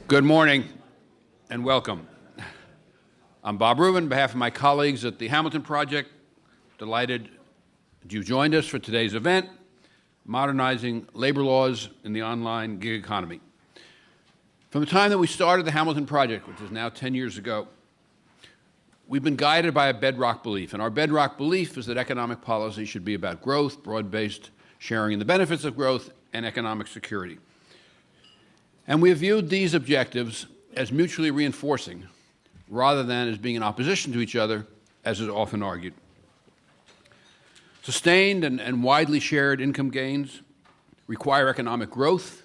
Good morning and welcome. I'm Bob Rubin. On behalf of my colleagues at the Hamilton Project, delighted that you joined us for today's event, Modernizing Labor Laws in the Online Gig Economy. From the time that we started the Hamilton Project, which is now 10 years ago, we've been guided by a bedrock belief, and our bedrock belief is that economic policy should be about growth, broad-based sharing in the benefits of growth, and economic security. And we have viewed these objectives as mutually reinforcing rather than as being in opposition to each other, as is often argued. Sustained and widely shared income gains require economic growth,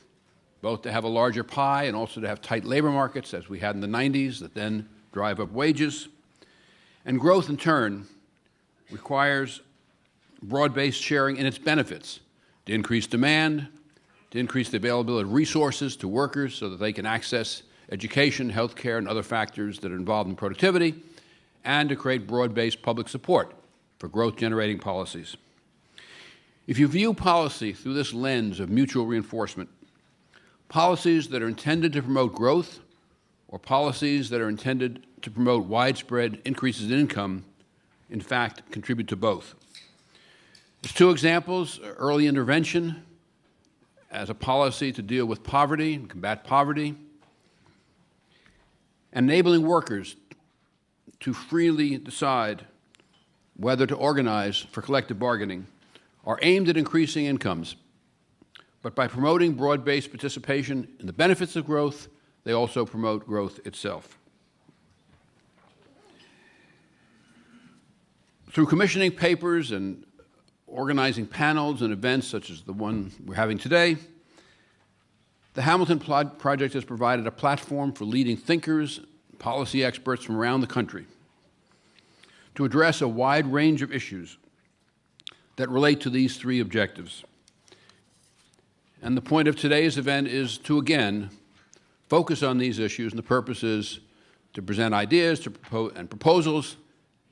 both to have a larger pie and also to have tight labor markets, as we had in the 90s, that then drive up wages. And growth, in turn, requires broad-based sharing in its benefits to increase demand, to increase the availability of resources to workers so that they can access education, health care, and other factors that are involved in productivity, and to create broad-based public support for growth-generating policies. If you view policy through this lens of mutual reinforcement, policies that are intended to promote growth or policies that are intended to promote widespread increases in income, in fact, contribute to both. As two examples, early intervention as a policy to deal with poverty and combat poverty, and enabling workers to freely decide whether to organize for collective bargaining are aimed at increasing incomes. But by promoting broad-based participation in the benefits of growth, they also promote growth itself. Through commissioning papers and organizing panels and events such as the one we're having today, the Hamilton Project has provided a platform for leading thinkers, policy experts from around the country to address a wide range of issues that relate to these three objectives. And the point of today's event is to, again, focus on these issues, and the purpose is to present ideas and proposals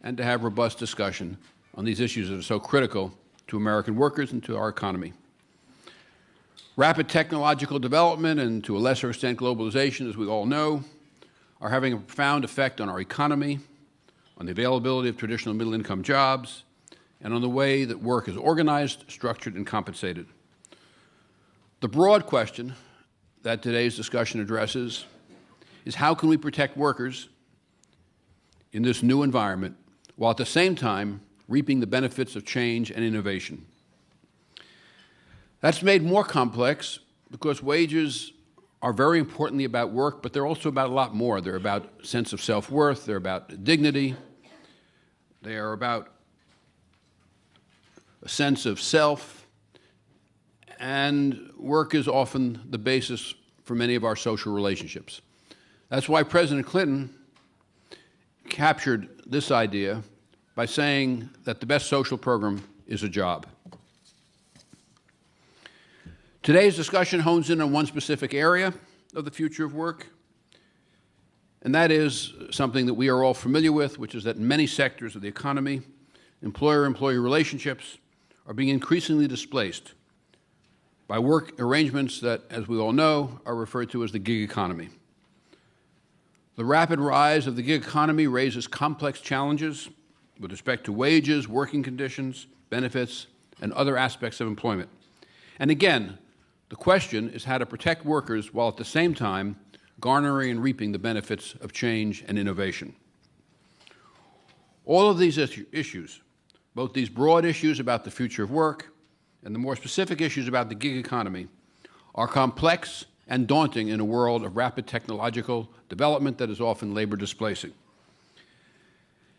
and to have robust discussion on these issues that are so critical to American workers and to our economy. Rapid technological development and, to a lesser extent, globalization, as we all know, are having a profound effect on our economy, on the availability of traditional middle-income jobs, and on the way that work is organized, structured, and compensated. The broad question that today's discussion addresses is how can we protect workers in this new environment while at the same time reaping the benefits of change and innovation. That's made more complex because wages are very importantly about work, but they're also about a lot more. They're about sense of self-worth, they're about dignity, they are about a sense of self, and work is often the basis for many of our social relationships. That's why President Clinton captured this idea by saying that the best social program is a job. Today's discussion hones in on one specific area of the future of work, and that is something that we are all familiar with, which is that in many sectors of the economy, employer-employee relationships are being increasingly displaced by work arrangements that, as we all know, are referred to as the gig economy. The rapid rise of the gig economy raises complex challenges with respect to wages, working conditions, benefits, and other aspects of employment. And again, the question is how to protect workers while at the same time garnering and reaping the benefits of change and innovation. All of these issues, both these broad issues about the future of work and the more specific issues about the gig economy, are complex and daunting in a world of rapid technological development that is often labor displacing.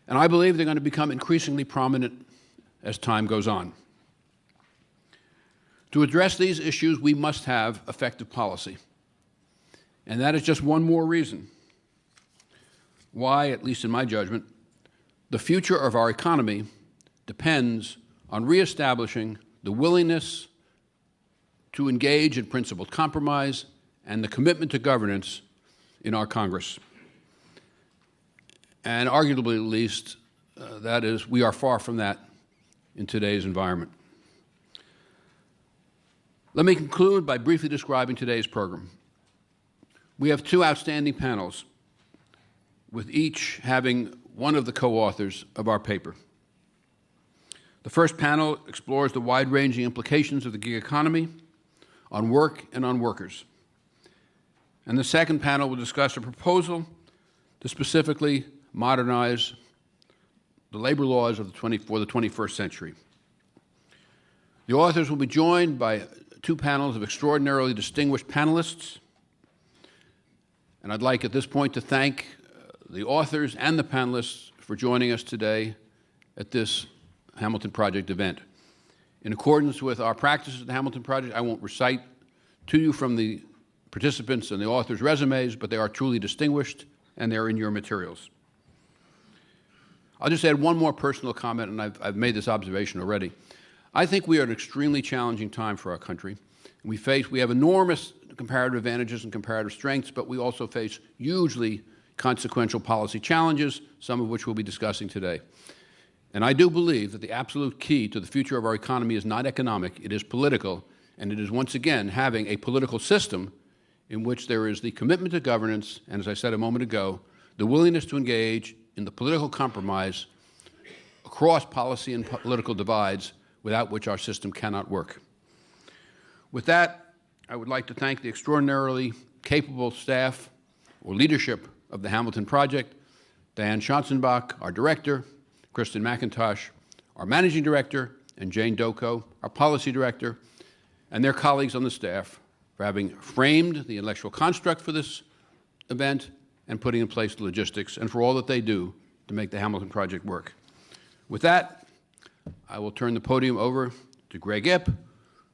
And I believe they're going to become increasingly prominent as time goes on. To address these issues, we must have effective policy. And that is just one more reason why, at least in my judgment, the future of our economy depends on reestablishing the willingness to engage in principled compromise and the commitment to governance in our Congress. And arguably, at least, that is, we are far from that in today's environment. Let me conclude by briefly describing today's program. We have two outstanding panels, with each having one of the co-authors of our paper. The first panel explores the wide-ranging implications of the gig economy on work and on workers. And the second panel will discuss a proposal to specifically modernize the labor laws for the 21st century. The authors will be joined by two panels of extraordinarily distinguished panelists. And I'd like at this point to thank the authors and the panelists for joining us today at this Hamilton Project event. In accordance with our practices at the Hamilton Project, I won't recite to you from the participants and the authors' resumes, but they are truly distinguished, and they're in your materials. I'll just add one more personal comment, and I've made this observation already. I think we are at an extremely challenging time for our country. We have enormous comparative advantages and comparative strengths, but we also face hugely consequential policy challenges, some of which we'll be discussing today. And I do believe that the absolute key to the future of our economy is not economic, it is political, and it is once again having a political system in which there is the commitment to governance, and as I said a moment ago, the willingness to engage in the political compromise across policy and political divides without which our system cannot work. With that, I would like to thank the extraordinarily capable staff or leadership of the Hamilton Project, Diane Schanzenbach, our director, Kristen McIntosh, our managing director, and Jane Doko, our policy director, and their colleagues on the staff for having framed the intellectual construct for this event and putting in place the logistics, and for all that they do to make the Hamilton Project work. With that, I will turn the podium over to Greg Ip,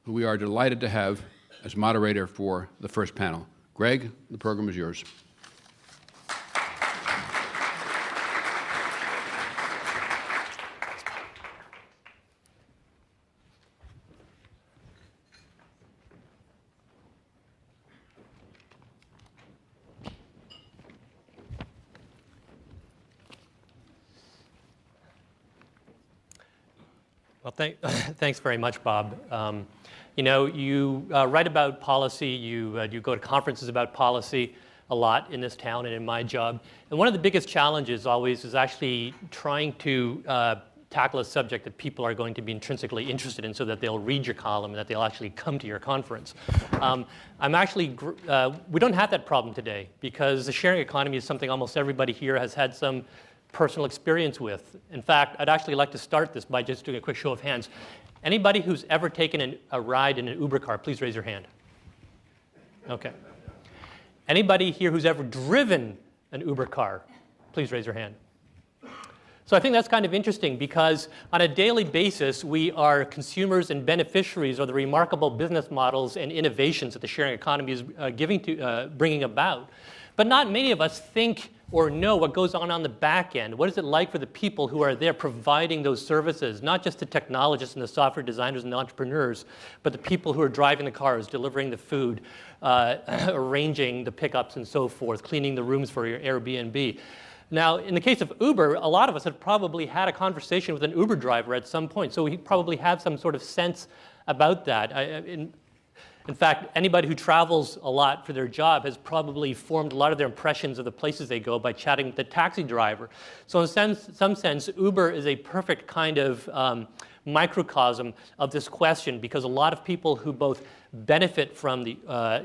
who we are delighted to have as moderator for the first panel. Greg, the program is yours. Well, thanks very much, Bob. You know, you write about policy, you go to conferences about policy a lot in this town and in my job. And one of the biggest challenges always is actually trying to tackle a subject that people are going to be intrinsically interested in so that they'll read your column and that they'll actually come to your conference. We don't have that problem today because the sharing economy is something almost everybody here has had some personal experience with. In fact, I'd actually like to start this by just doing a quick show of hands. Anybody who's ever taken a ride in an Uber car, please raise your hand. Okay. Anybody here who's ever driven an Uber car, please raise your hand. So I think that's kind of interesting because on a daily basis, we are consumers and beneficiaries of the remarkable business models and innovations that the sharing economy is bringing about. But not many of us think or know what goes on the back end. What is it like for the people who are there providing those services, not just the technologists and the software designers and the entrepreneurs, but the people who are driving the cars, delivering the food, arranging the pickups and so forth, cleaning the rooms for your Airbnb. Now, in the case of Uber, a lot of us have probably had a conversation with an Uber driver at some point, so we probably have some sort of sense about that. In fact, anybody who travels a lot for their job has probably formed a lot of their impressions of the places they go by chatting with the taxi driver. So in some sense, Uber is a perfect kind of microcosm of this question because a lot of people who both benefit from the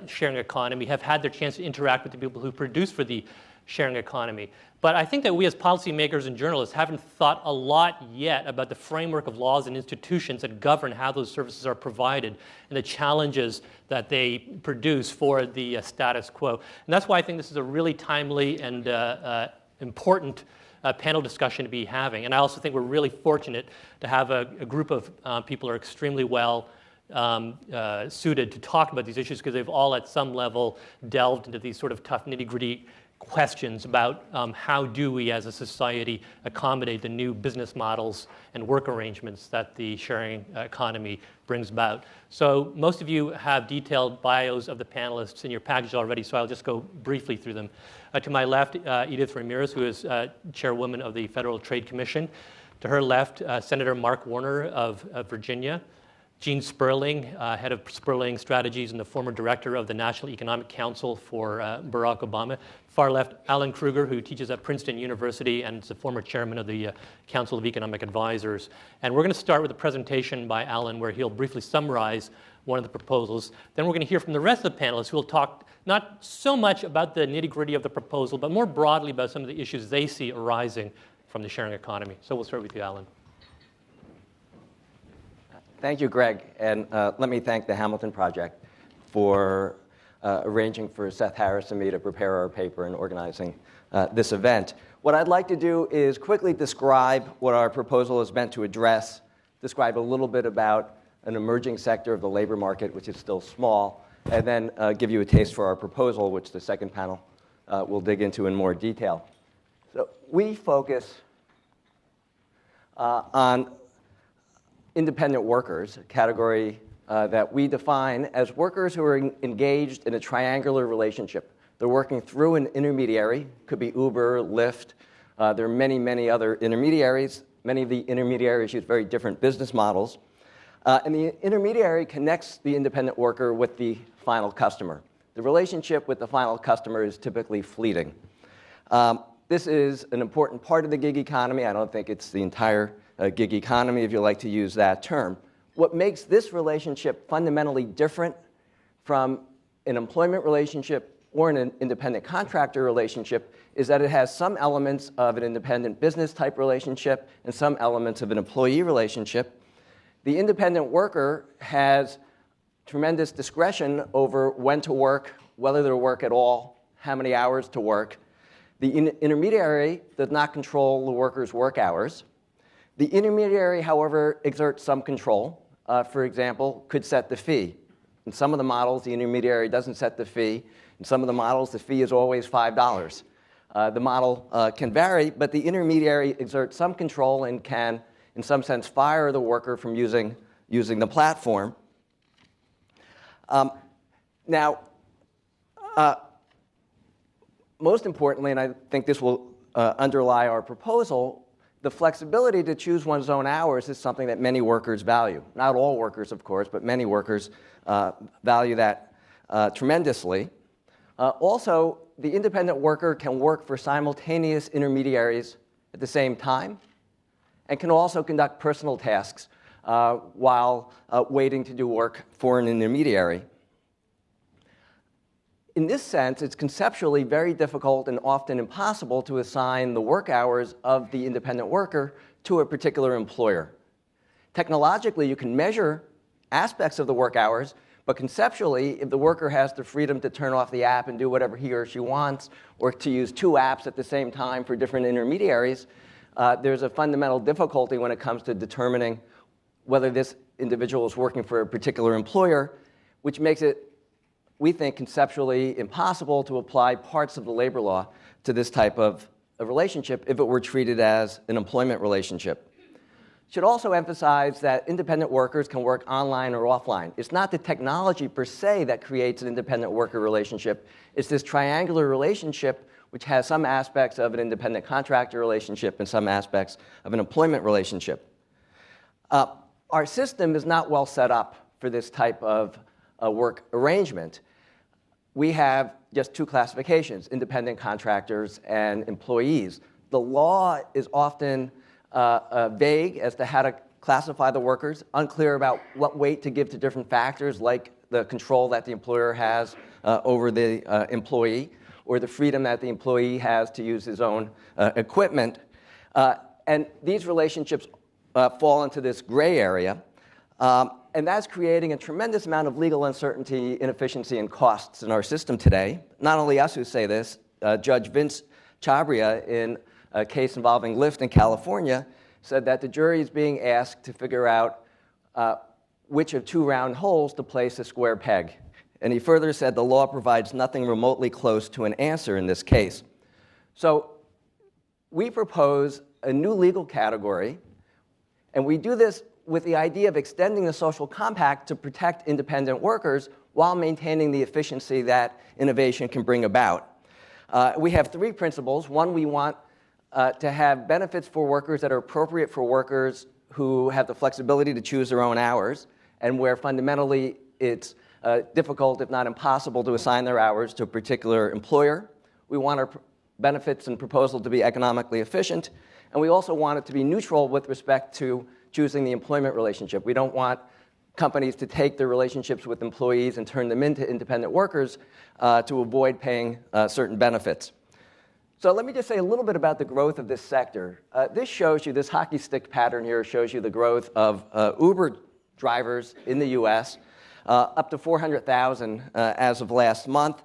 sharing economy have had their chance to interact with the people who produce for the sharing economy. But I think that we as policymakers and journalists haven't thought a lot yet about the framework of laws and institutions that govern how those services are provided and the challenges that they produce for the status quo. And that's why I think this is a really timely and important panel discussion to be having. And I also think we're really fortunate to have a group of people who are extremely well suited to talk about these issues because they've all at some level delved into these sort of tough nitty-gritty questions about how do we as a society accommodate the new business models and work arrangements that the sharing economy brings about. So most of you have detailed bios of the panelists in your package already, so I'll just go briefly through them. To my left, Edith Ramirez, who is chairwoman of the Federal Trade Commission. To her left, Senator Mark Warner of Virginia. Gene Sperling, head of Sperling Strategies and the former director of the National Economic Council for Barack Obama. Far left, Alan Kruger, who teaches at Princeton University and is the former chairman of the Council of Economic Advisors. And we're going to start with a presentation by Alan where he'll briefly summarize one of the proposals. Then we're going to hear from the rest of the panelists who will talk not so much about the nitty-gritty of the proposal, but more broadly about some of the issues they see arising from the sharing economy. So we'll start with you, Alan. Thank you, Greg. And let me thank the Hamilton Project for arranging for Seth Harris and me to prepare our paper and organizing this event. What I'd like to do is quickly describe what our proposal is meant to address, describe a little bit about an emerging sector of the labor market, which is still small, and then give you a taste for our proposal, which the second panel will dig into in more detail. So we focus on independent workers, a category that we define as workers who are engaged in a triangular relationship. They're working through an intermediary, could be Uber, Lyft. There are many, many other intermediaries. Many of the intermediaries use very different business models. And the intermediary connects the independent worker with the final customer. The relationship with the final customer is typically fleeting. This is an important part of the gig economy. I don't think it's the entire gig economy, if you like to use that term. What makes this relationship fundamentally different from an employment relationship or an independent contractor relationship is that it has some elements of an independent business type relationship and some elements of an employee relationship. The independent worker has tremendous discretion over when to work, whether to work at all, how many hours to work. The intermediary does not control the worker's work hours. The intermediary, however, exerts some control. For example, could set the fee. In some of the models, the intermediary doesn't set the fee. In some of the models, the fee is always $5. The model can vary, but the intermediary exerts some control and can, in some sense, fire the worker from using the platform. Now, most importantly, and I think this will underlie our proposal, the flexibility to choose one's own hours is something that many workers value. Not all workers, of course, but many workers value that tremendously. Also, the independent worker can work for simultaneous intermediaries at the same time and can also conduct personal tasks while waiting to do work for an intermediary. In this sense, it's conceptually very difficult and often impossible to assign the work hours of the independent worker to a particular employer. Technologically, you can measure aspects of the work hours, but conceptually, if the worker has the freedom to turn off the app and do whatever he or she wants, or to use two apps at the same time for different intermediaries, there's a fundamental difficulty when it comes to determining whether this individual is working for a particular employer, which makes it, we think, conceptually impossible to apply parts of the labor law to this type of a relationship if it were treated as an employment relationship. Should also emphasize that independent workers can work online or offline. It's not the technology per se that creates an independent worker relationship. It's this triangular relationship which has some aspects of an independent contractor relationship and some aspects of an employment relationship. Our system is not well set up for this type of work arrangement. We have just two classifications, independent contractors and employees. The law is often vague as to how to classify the workers, unclear about what weight to give to different factors like the control that the employer has over the employee or the freedom that the employee has to use his own equipment. And these relationships fall into this gray area. And that's creating a tremendous amount of legal uncertainty, inefficiency, and costs in our system today. Not only us who say this, Judge Vince Chabria, in a case involving Lyft in California, said that the jury is being asked to figure out which of two round holes to place a square peg. And he further said the law provides nothing remotely close to an answer in this case. So we propose a new legal category, and we do this with the idea of extending the social compact to protect independent workers while maintaining the efficiency that innovation can bring about. We have three principles. One, we want to have benefits for workers that are appropriate for workers who have the flexibility to choose their own hours. and where fundamentally it's difficult, if not impossible, to assign their hours to a particular employer. We want our benefits and proposal to be economically efficient, and we also want it to be neutral with respect to choosing the employment relationship. We don't want companies to take their relationships with employees and turn them into independent workers to avoid paying certain benefits. So let me just say a little bit about the growth of this sector. This shows you, this hockey stick pattern here shows you the growth of Uber drivers in the US, up to 400,000 as of last month.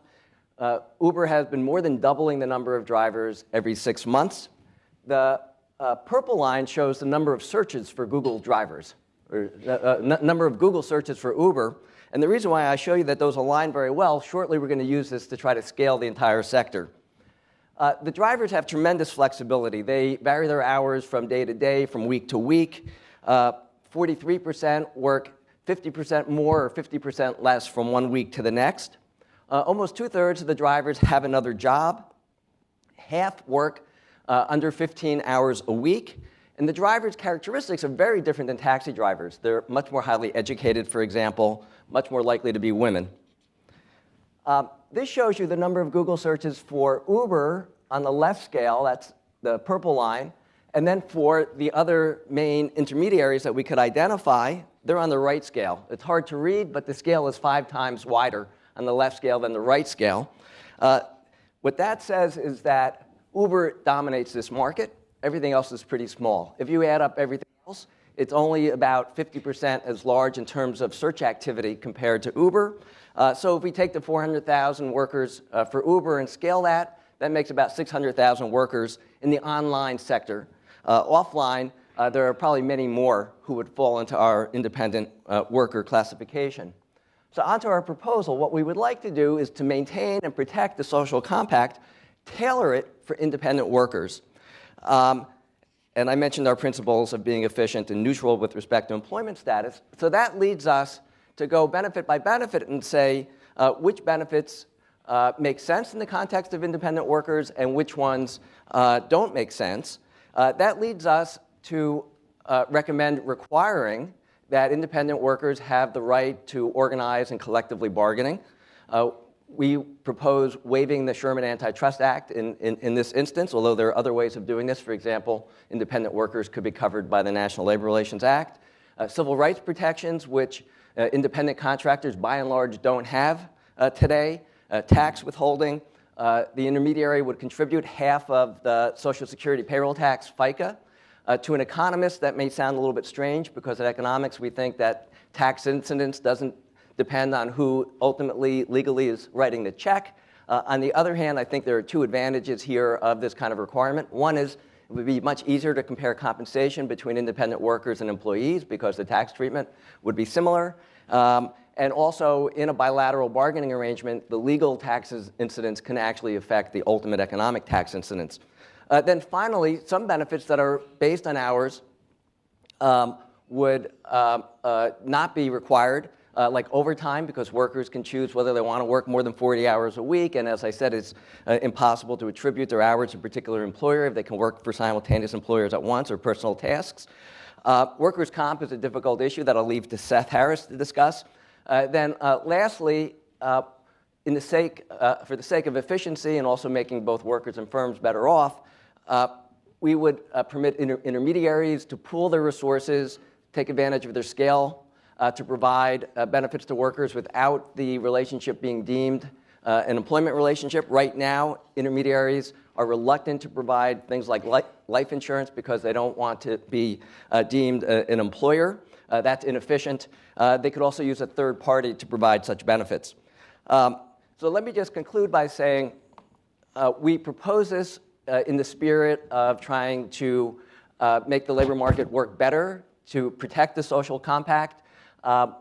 Uber has been more than doubling the number of drivers every 6 months. The purple line shows the number of searches for Google drivers, or number of Google searches for Uber. And the reason why I show you that those align very well, shortly we're going to use this to try to scale the entire sector. The drivers have tremendous flexibility. They vary their hours from day to day, from week to week. 43% work 50% more or 50% less from one week to the next. Almost 2/3 of the drivers have another job. Half work under 15 hours a week. And the drivers' characteristics are very different than taxi drivers. They're much more highly educated, for example, much more likely to be women. This shows you the number of Google searches for Uber on the left scale, that's the purple line, and then for the other main intermediaries that we could identify, they're on the right scale. It's hard to read, but the scale is 5 times wider on the left scale than the right scale. What that says is that Uber dominates this market. Everything else is pretty small. If you add up everything else, it's only about 50% as large in terms of search activity compared to Uber. So if we take the 400,000 workers for Uber and scale that, that makes about 600,000 workers in the online sector. Offline, there are probably many more who would fall into our independent worker classification. So onto our proposal. What we would like to do is to maintain and protect the social compact, tailor it for independent workers. And I mentioned our principles of being efficient and neutral with respect to employment status. So that leads us to go benefit by benefit and say which benefits make sense in the context of independent workers and which ones don't make sense. That leads us to recommend requiring that independent workers have the right to organize and collectively bargaining. We propose waiving the Sherman Antitrust Act in this instance, although there are other ways of doing this. For example, independent workers could be covered by the National Labor Relations Act. Civil rights protections, which independent contractors by and large don't have today. Tax withholding. The intermediary would contribute half of the Social Security payroll tax, FICA. To an economist, that may sound a little bit strange because in economics we think that tax incidence doesn't depend on who ultimately legally is writing the check. On the other hand, I think there are two advantages here of this kind of requirement. One is it would be much easier to compare compensation between independent workers and employees because the tax treatment would be similar. And also, in a bilateral bargaining arrangement, the legal tax incidence can actually affect the ultimate economic tax incidence. Then finally, some benefits that are based on hours would not be required, like overtime, because workers can choose whether they want to work more than 40 hours a week. And as I said, it's impossible to attribute their hours to a particular employer if they can work for simultaneous employers at once or personal tasks. Workers' comp is a difficult issue that I'll leave to Seth Harris to discuss. Then lastly, for the sake of efficiency and also making both workers and firms better off, we would permit intermediaries to pool their resources, take advantage of their scale, to provide benefits to workers without the relationship being deemed an employment relationship. Right now, intermediaries are reluctant to provide things like life insurance because they don't want to be deemed an employer. That's inefficient. They could also use a third party to provide such benefits. So let me just conclude by saying we propose this in the spirit of trying to make the labor market work better, to protect the social compact.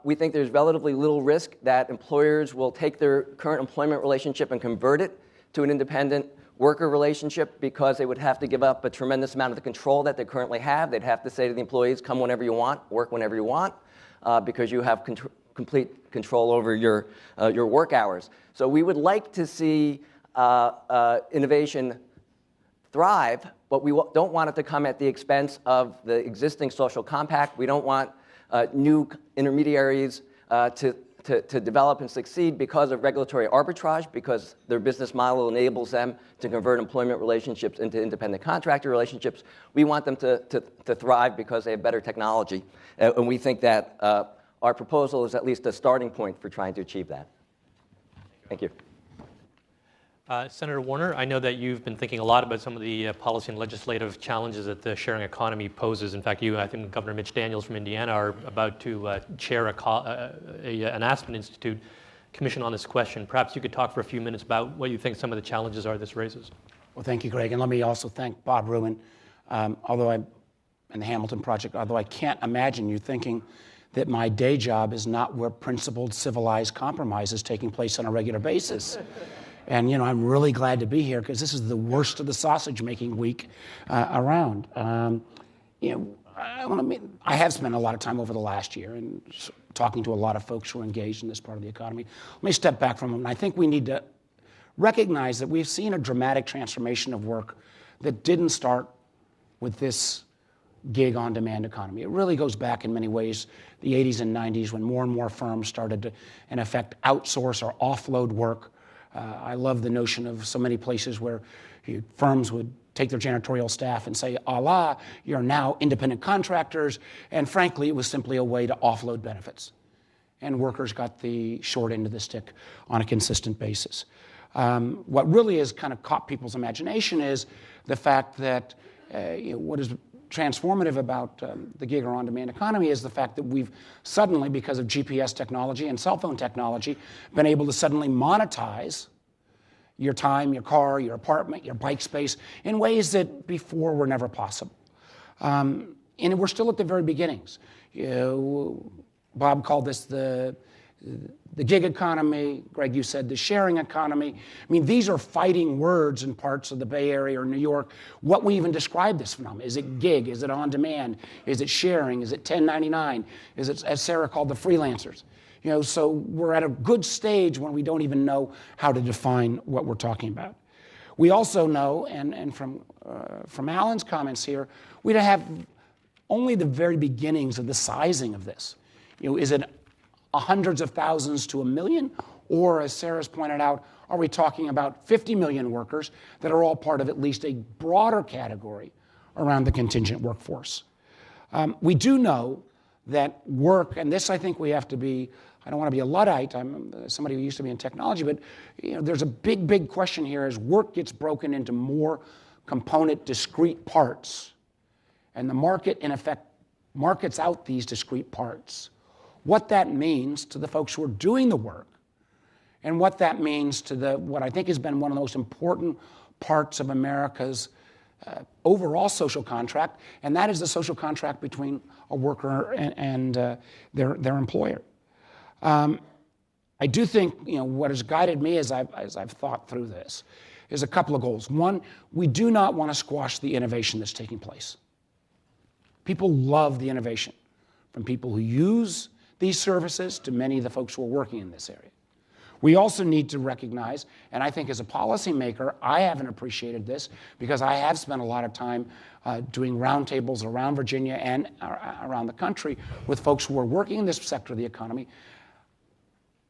We think there's relatively little risk that employers will take their current employment relationship and convert it to an independent worker relationship because they would have to give up a tremendous amount of the control that they currently have. They'd have to say to the employees, come whenever you want, work whenever you want, because you have complete control over your work hours. So we would like to see innovation thrive, but we don't want it to come at the expense of the existing social compact. We don't want new intermediaries to develop and succeed because of regulatory arbitrage, because their business model enables them to convert employment relationships into independent contractor relationships. We want them to thrive because they have better technology. And we think that our proposal is at least a starting point for trying to achieve that. Thank you. Senator Warner, I know that you've been thinking a lot about some of the policy and legislative challenges that the sharing economy poses. In fact, I think Governor Mitch Daniels from Indiana are about to chair an Aspen Institute commission on this question. Perhaps you could talk for a few minutes about what you think some of the challenges are this raises. Well, thank you, Greg. And let me also thank Bob Ruin, and the Hamilton Project, although I can't imagine you thinking that my day job is not where principled, civilized compromise is taking place on a regular basis. And, I'm really glad to be here because this is the worst of the sausage-making week around. I have spent a lot of time over the last year and talking to a lot of folks who are engaged in this part of the economy. Let me step back from them. I think we need to recognize that we've seen a dramatic transformation of work that didn't start with this gig on-demand economy. It really goes back in many ways the 80s and 90s when more and more firms started to, in effect, outsource or offload work. I love the notion of so many places where firms would take their janitorial staff and say, "Allah, you're now independent contractors," and frankly, it was simply a way to offload benefits. And workers got the short end of the stick on a consistent basis. What really has kind of caught people's imagination is the fact that what is transformative about the gig or on-demand economy is the fact that we've suddenly, because of GPS technology and cell phone technology, been able to suddenly monetize your time, your car, your apartment, your bike space in ways that before were never possible. And we're still at the very beginnings. Bob called this the gig economy. Greg, you said the sharing economy. I mean, these are fighting words in parts of the Bay Area or New York. What we even describe this phenomenon? Is it gig? Is it on demand? Is it sharing? Is it 1099? Is it, as Sarah called, the freelancers? So we're at a good stage when we don't even know how to define what we're talking about. We also know, and from Alan's comments here, we have only the very beginnings of the sizing of this. Is it hundreds of thousands to 1 million? Or, as Sarah's pointed out, are we talking about 50 million workers that are all part of at least a broader category around the contingent workforce? We do know that work, and this I think we have to be, I don't want to be a Luddite, I'm somebody who used to be in technology, but there's a big question here as work gets broken into more component, discrete parts, and the market, in effect, markets out these discrete parts. What that means to the folks who are doing the work, and what that means to what I think has been one of the most important parts of America's overall social contract, and that is the social contract between a worker and their employer. I do think what has guided me as I've thought through this is a couple of goals. One, we do not want to squash the innovation that's taking place. People love the innovation, from people who use these services to many of the folks who are working in this area. We also need to recognize, and I think as a policymaker, I haven't appreciated this because I have spent a lot of time doing roundtables around Virginia and around the country with folks who are working in this sector of the economy.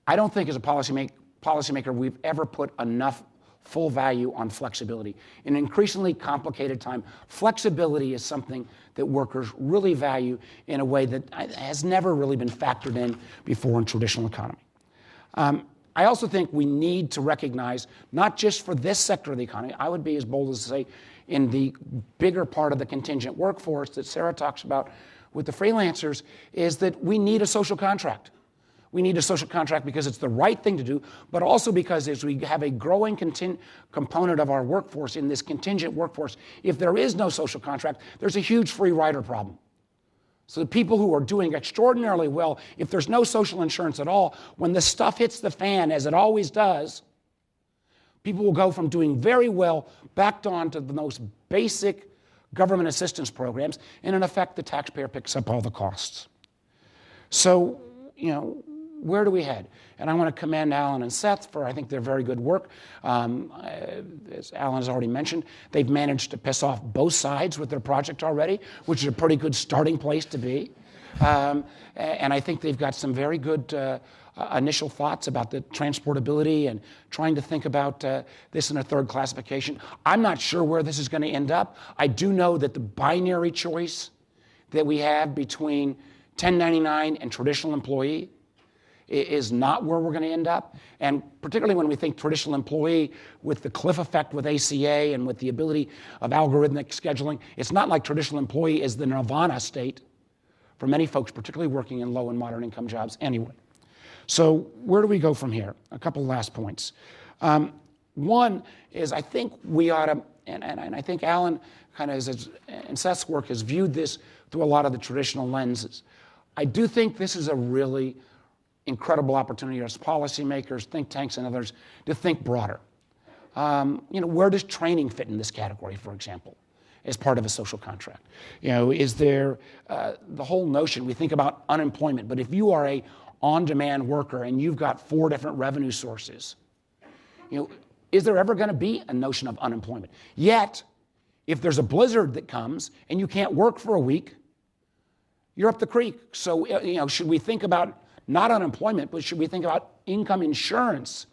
I don't think as a policymaker we've ever put enough full value on flexibility. In an increasingly complicated time, flexibility is something that workers really value in a way that has never really been factored in before in traditional economy. I also think we need to recognize, not just for this sector of the economy, I would be as bold as to say in the bigger part of the contingent workforce that Sarah talks about with the freelancers, is that we need a social contract. We need a social contract because it's the right thing to do, but also because as we have a growing component of our workforce in this contingent workforce, if there is no social contract, there's a huge free rider problem. So the people who are doing extraordinarily well, if there's no social insurance at all, when the stuff hits the fan, as it always does, people will go from doing very well back on to the most basic government assistance programs, and in effect, the taxpayer picks up all the costs. So, where do we head? And I want to commend Alan and Seth for, I think, their very good work. As Alan has already mentioned, they've managed to piss off both sides with their project already, which is a pretty good starting place to be. And I think they've got some very good initial thoughts about the transportability and trying to think about this in a third classification. I'm not sure where this is going to end up. I do know that the binary choice that we have between 1099 and traditional employee is not where we're going to end up. And particularly when we think traditional employee with the cliff effect with ACA and with the ability of algorithmic scheduling, it's not like traditional employee is the nirvana state for many folks, particularly working in low and moderate income jobs anyway. So where do we go from here? A couple last points. One is I think we ought to, and I think Alan kind of in Seth's work has viewed this through a lot of the traditional lenses. I do think this is a really incredible opportunity as policymakers, think tanks, and others to think broader. Where does training fit in this category, for example, as part of a social contract? Is there the whole notion, we think about unemployment, but if you are a on-demand worker and you've got 4 different revenue sources, is there ever going to be a notion of unemployment? Yet, if there's a blizzard that comes and you can't work for a week, you're up the creek. So, should we think about not unemployment, but should we think about income insurance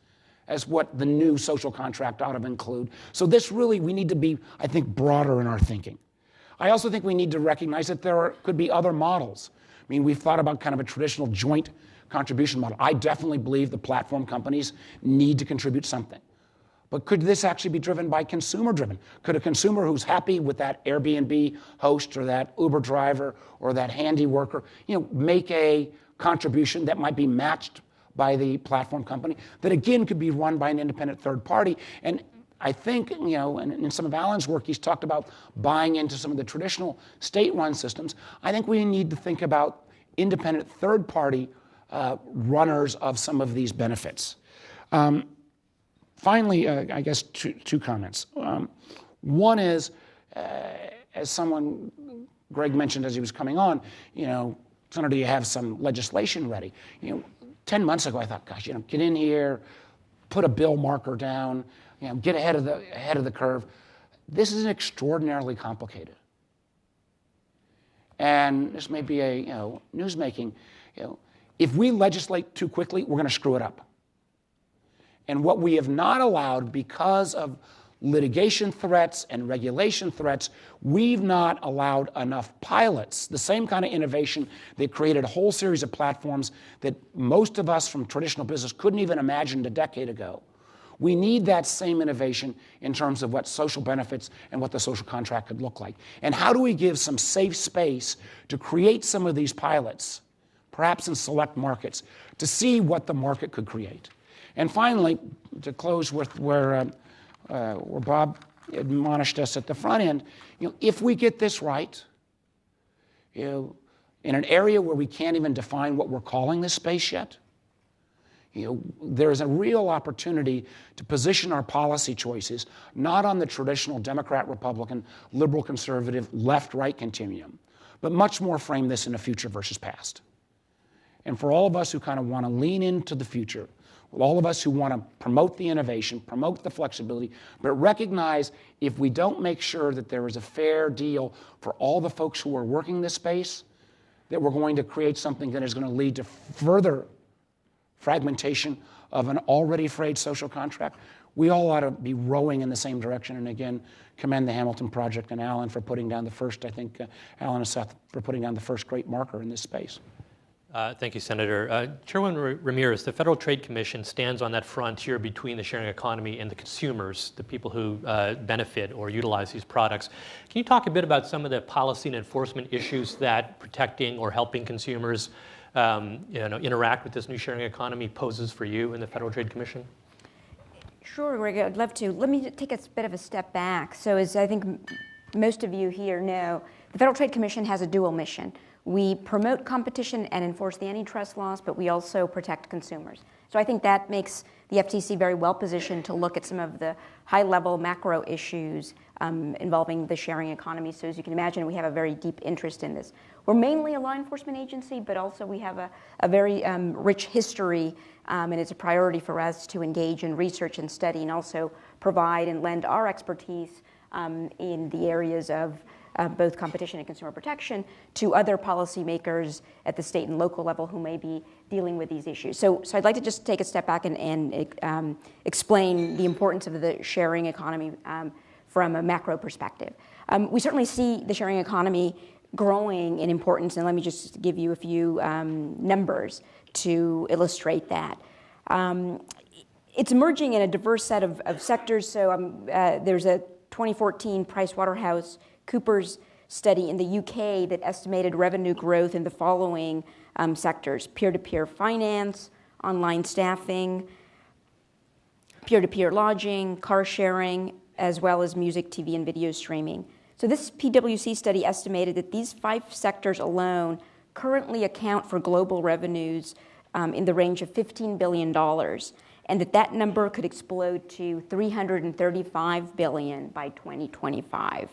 as what the new social contract ought to include? So we need to be, I think, broader in our thinking. I also think we need to recognize that there could be other models. I mean, we've thought about kind of a traditional joint contribution model. I definitely believe the platform companies need to contribute something. But could this actually be driven by consumer-driven? Could a consumer who's happy with that Airbnb host or that Uber driver or that handy worker, make a contribution that might be matched by the platform company that again could be run by an independent third party? And I think, and in some of Alan's work, he's talked about buying into some of the traditional state-run systems. I think we need to think about independent third-party runners of some of these benefits. Finally, I guess two comments. One is, as Greg mentioned as he was coming on, Senator, do you have some legislation ready? 10 months ago, I thought, gosh, get in here, put a bill marker down, get ahead of the curve. This is extraordinarily complicated. And this may be a newsmaking. If we legislate too quickly, we're going to screw it up. And what we have not allowed because of litigation threats and regulation threats, we've not allowed enough pilots, the same kind of innovation that created a whole series of platforms that most of us from traditional business couldn't even imagine a decade ago. We need that same innovation in terms of what social benefits and what the social contract could look like. And how do we give some safe space to create some of these pilots, perhaps in select markets, to see what the market could create? And finally, to close with where Bob admonished us at the front end, if we get this right, in an area where we can't even define what we're calling this space yet, there's a real opportunity to position our policy choices not on the traditional Democrat, Republican, liberal, conservative, left-right continuum, but much more frame this in a future versus past. And for all of us who kind of want to lean into the future, all of us who want to promote the innovation, promote the flexibility, but recognize if we don't make sure that there is a fair deal for all the folks who are working this space, that we're going to create something that is going to lead to further fragmentation of an already frayed social contract. We all ought to be rowing in the same direction. And again, commend the Hamilton Project and Alan for putting down the first, Alan and Seth for putting down the first great marker in this space. Thank you, Senator. Chairman Ramirez, the Federal Trade Commission stands on that frontier between the sharing economy and the consumers, the people who benefit or utilize these products. Can you talk a bit about some of the policy and enforcement issues that protecting or helping consumers interact with this new sharing economy poses for you in the Federal Trade Commission? Sure, Greg, I'd love to. Let me take a bit of a step back. So as I think most of you here know, the Federal Trade Commission has a dual mission. We promote competition and enforce the antitrust laws, but we also protect consumers. So I think that makes the FTC very well positioned to look at some of the high-level macro issues involving the sharing economy. So as you can imagine, we have a very deep interest in this. We're mainly a law enforcement agency, but also we have a very rich history, and it's a priority for us to engage in research and study and also provide and lend our expertise in the areas of both competition and consumer protection to other policymakers at the state and local level who may be dealing with these issues. So I'd like to just take a step back and explain the importance of the sharing economy from a macro perspective. We certainly see the sharing economy growing in importance, and let me just give you a few numbers to illustrate that. It's emerging in a diverse set of sectors. So there's a 2014 PricewaterhouseCoopers study in the UK that estimated revenue growth in the following sectors: peer-to-peer finance, online staffing, peer-to-peer lodging, car sharing, as well as music, TV, and video streaming. So this PwC study estimated that these 5 sectors alone currently account for global revenues in the range of $15 billion, and that number could explode to $335 billion by 2025.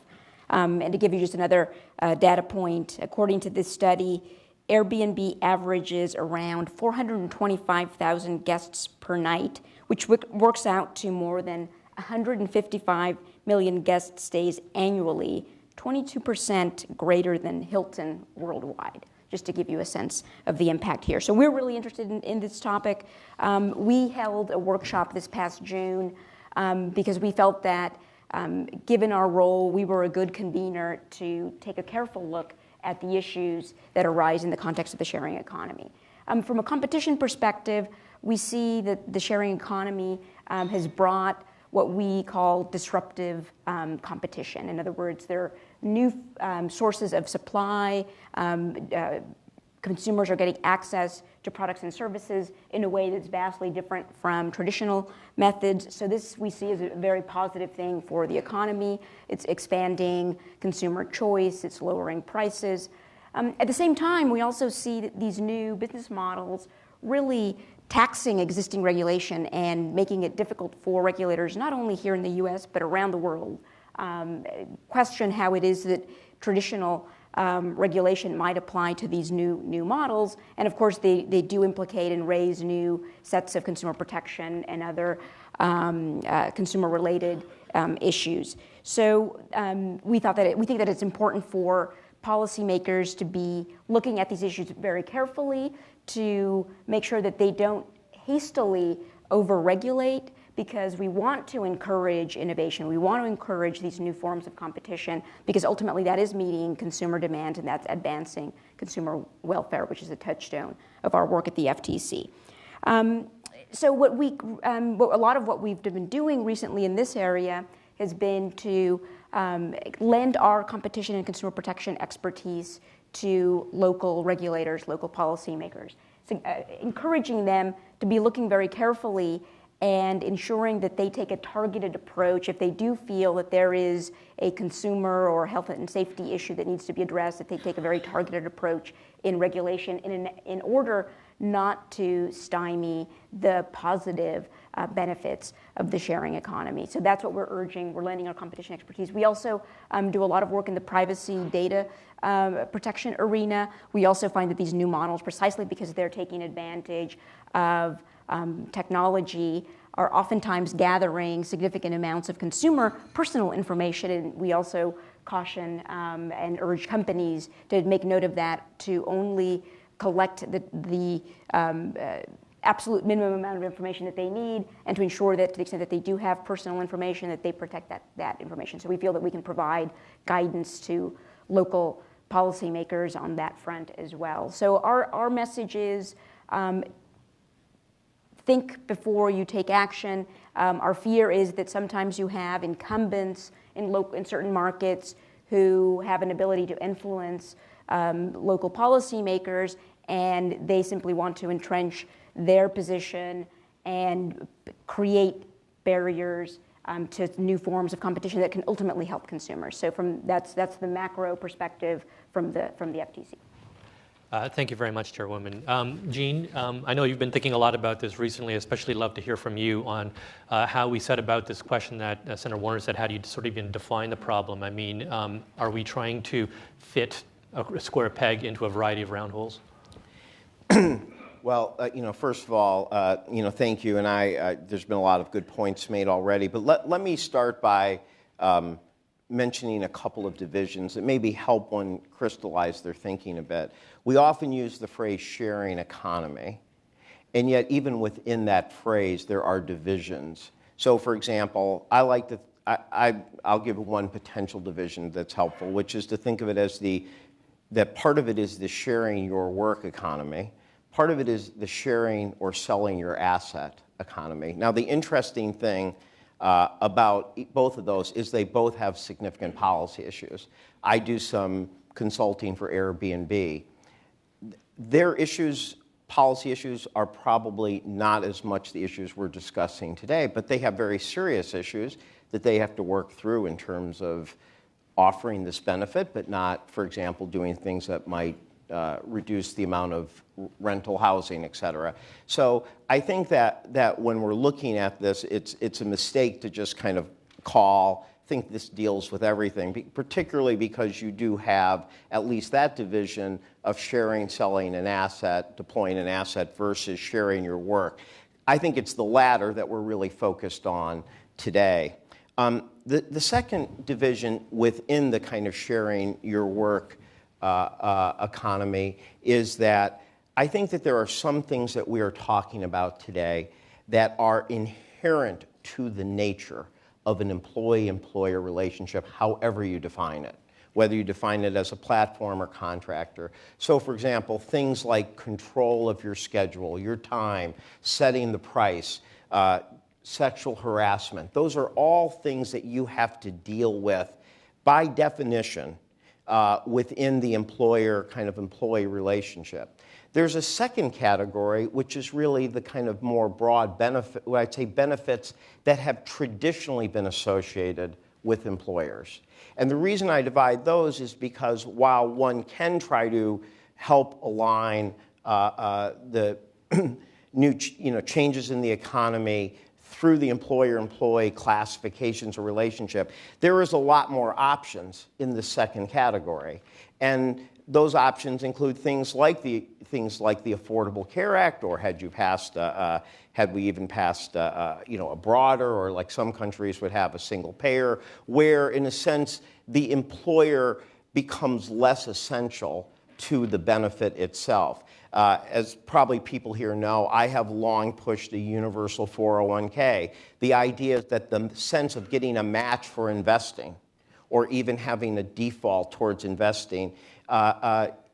And to give you just another data point, according to this study, Airbnb averages around 425,000 guests per night, which works out to more than 155 million guest stays annually, 22% greater than Hilton worldwide, just to give you a sense of the impact here. So we're really interested in this topic. We held a workshop this past June because we felt that given our role, we were a good convener to take a careful look at the issues that arise in the context of the sharing economy. From a competition perspective, we see that the sharing economy has brought what we call disruptive competition. In other words, there are new sources of supply. Consumers are getting access to products and services in a way that's vastly different from traditional methods. So this we see as a very positive thing for the economy. It's expanding consumer choice. It's lowering prices. At the same time, we also see that these new business models really taxing existing regulation and making it difficult for regulators, not only here in the U.S., but around the world, question how it is that traditional regulation might apply to these new models. And of course, they do implicate and raise new sets of consumer protection and other consumer-related issues. So we think that it's important for policymakers to be looking at these issues very carefully, to make sure that they don't hastily over-regulate, because we want to encourage innovation. We want to encourage these new forms of competition, because ultimately that is meeting consumer demand and that's advancing consumer welfare, which is a touchstone of our work at the FTC. So a lot of what we've been doing recently in this area has been to lend our competition and consumer protection expertise to local regulators, local policymakers, so, encouraging them to be looking very carefully and ensuring that they take a targeted approach. If they do feel that there is a consumer or health and safety issue that needs to be addressed, that they take a very targeted approach in regulation in order not to stymie the positive benefits of the sharing economy. So that's what we're urging. We're lending our competition expertise. We also do a lot of work in the privacy data protection arena. We also find that these new models, precisely because they're taking advantage of technology, are oftentimes gathering significant amounts of consumer personal information. And we also caution and urge companies to make note of that, to only collect the absolute minimum amount of information that they need, and to ensure that to the extent that they do have personal information, that they protect that information. So we feel that we can provide guidance to local policymakers on that front as well. So our message is think before you take action. Our fear is that sometimes you have incumbents in certain markets who have an ability to influence local policymakers, and they simply want to entrench their position and create barriers to new forms of competition that can ultimately help consumers. So that's the macro perspective from the FTC. Thank you very much, Chairwoman. Jean, I know you've been thinking a lot about this recently. Especially love to hear from you on how we set about this question that Senator Warner said. How do you sort of even define the problem? I mean, are we trying to fit a square peg into a variety of round holes? Well, first of all, thank you. And there's been a lot of good points made already. But let me start by mentioning a couple of divisions that maybe help one crystallize their thinking a bit. We often use the phrase sharing economy, and yet even within that phrase, there are divisions. So, for example, I'll give one potential division that's helpful, which is to think of it as that part of it is the sharing your work economy, part of it is the sharing or selling your asset economy. Now, the interesting thing about both of those is they both have significant policy issues. I do some consulting for Airbnb. Their issues, policy issues, are probably not as much the issues we're discussing today, but they have very serious issues that they have to work through in terms of offering this benefit, but not, for example, doing things that might reduce the amount of rental housing, et cetera. So I think that when we're looking at this, it's a mistake to just kind of think this deals with everything, particularly because you do have at least that division of sharing, selling an asset, deploying an asset versus sharing your work. I think it's the latter that we're really focused on today. The second division within the kind of sharing your work economy is that I think that there are some things that we are talking about today that are inherent to the nature of an employee-employer relationship, however you define it, whether you define it as a platform or contractor. So, for example, things like control of your schedule, your time, setting the price, sexual harassment. Those are all things that you have to deal with by definition within the employer kind of employee relationship. There's a second category, which is really the kind of more broad benefit, what I'd say benefits that have traditionally been associated with employers. And the reason I divide those is because while one can try to help align the new changes in the economy through the employer-employee classifications or relationship, there is a lot more options in the second category. And those options include things like the Affordable Care Act, or had we even passed a broader, or like some countries would have a single payer, where in a sense the employer becomes less essential to the benefit itself. As probably people here know, I have long pushed a universal 401k. The idea is that the sense of getting a match for investing, or even having a default towards investing,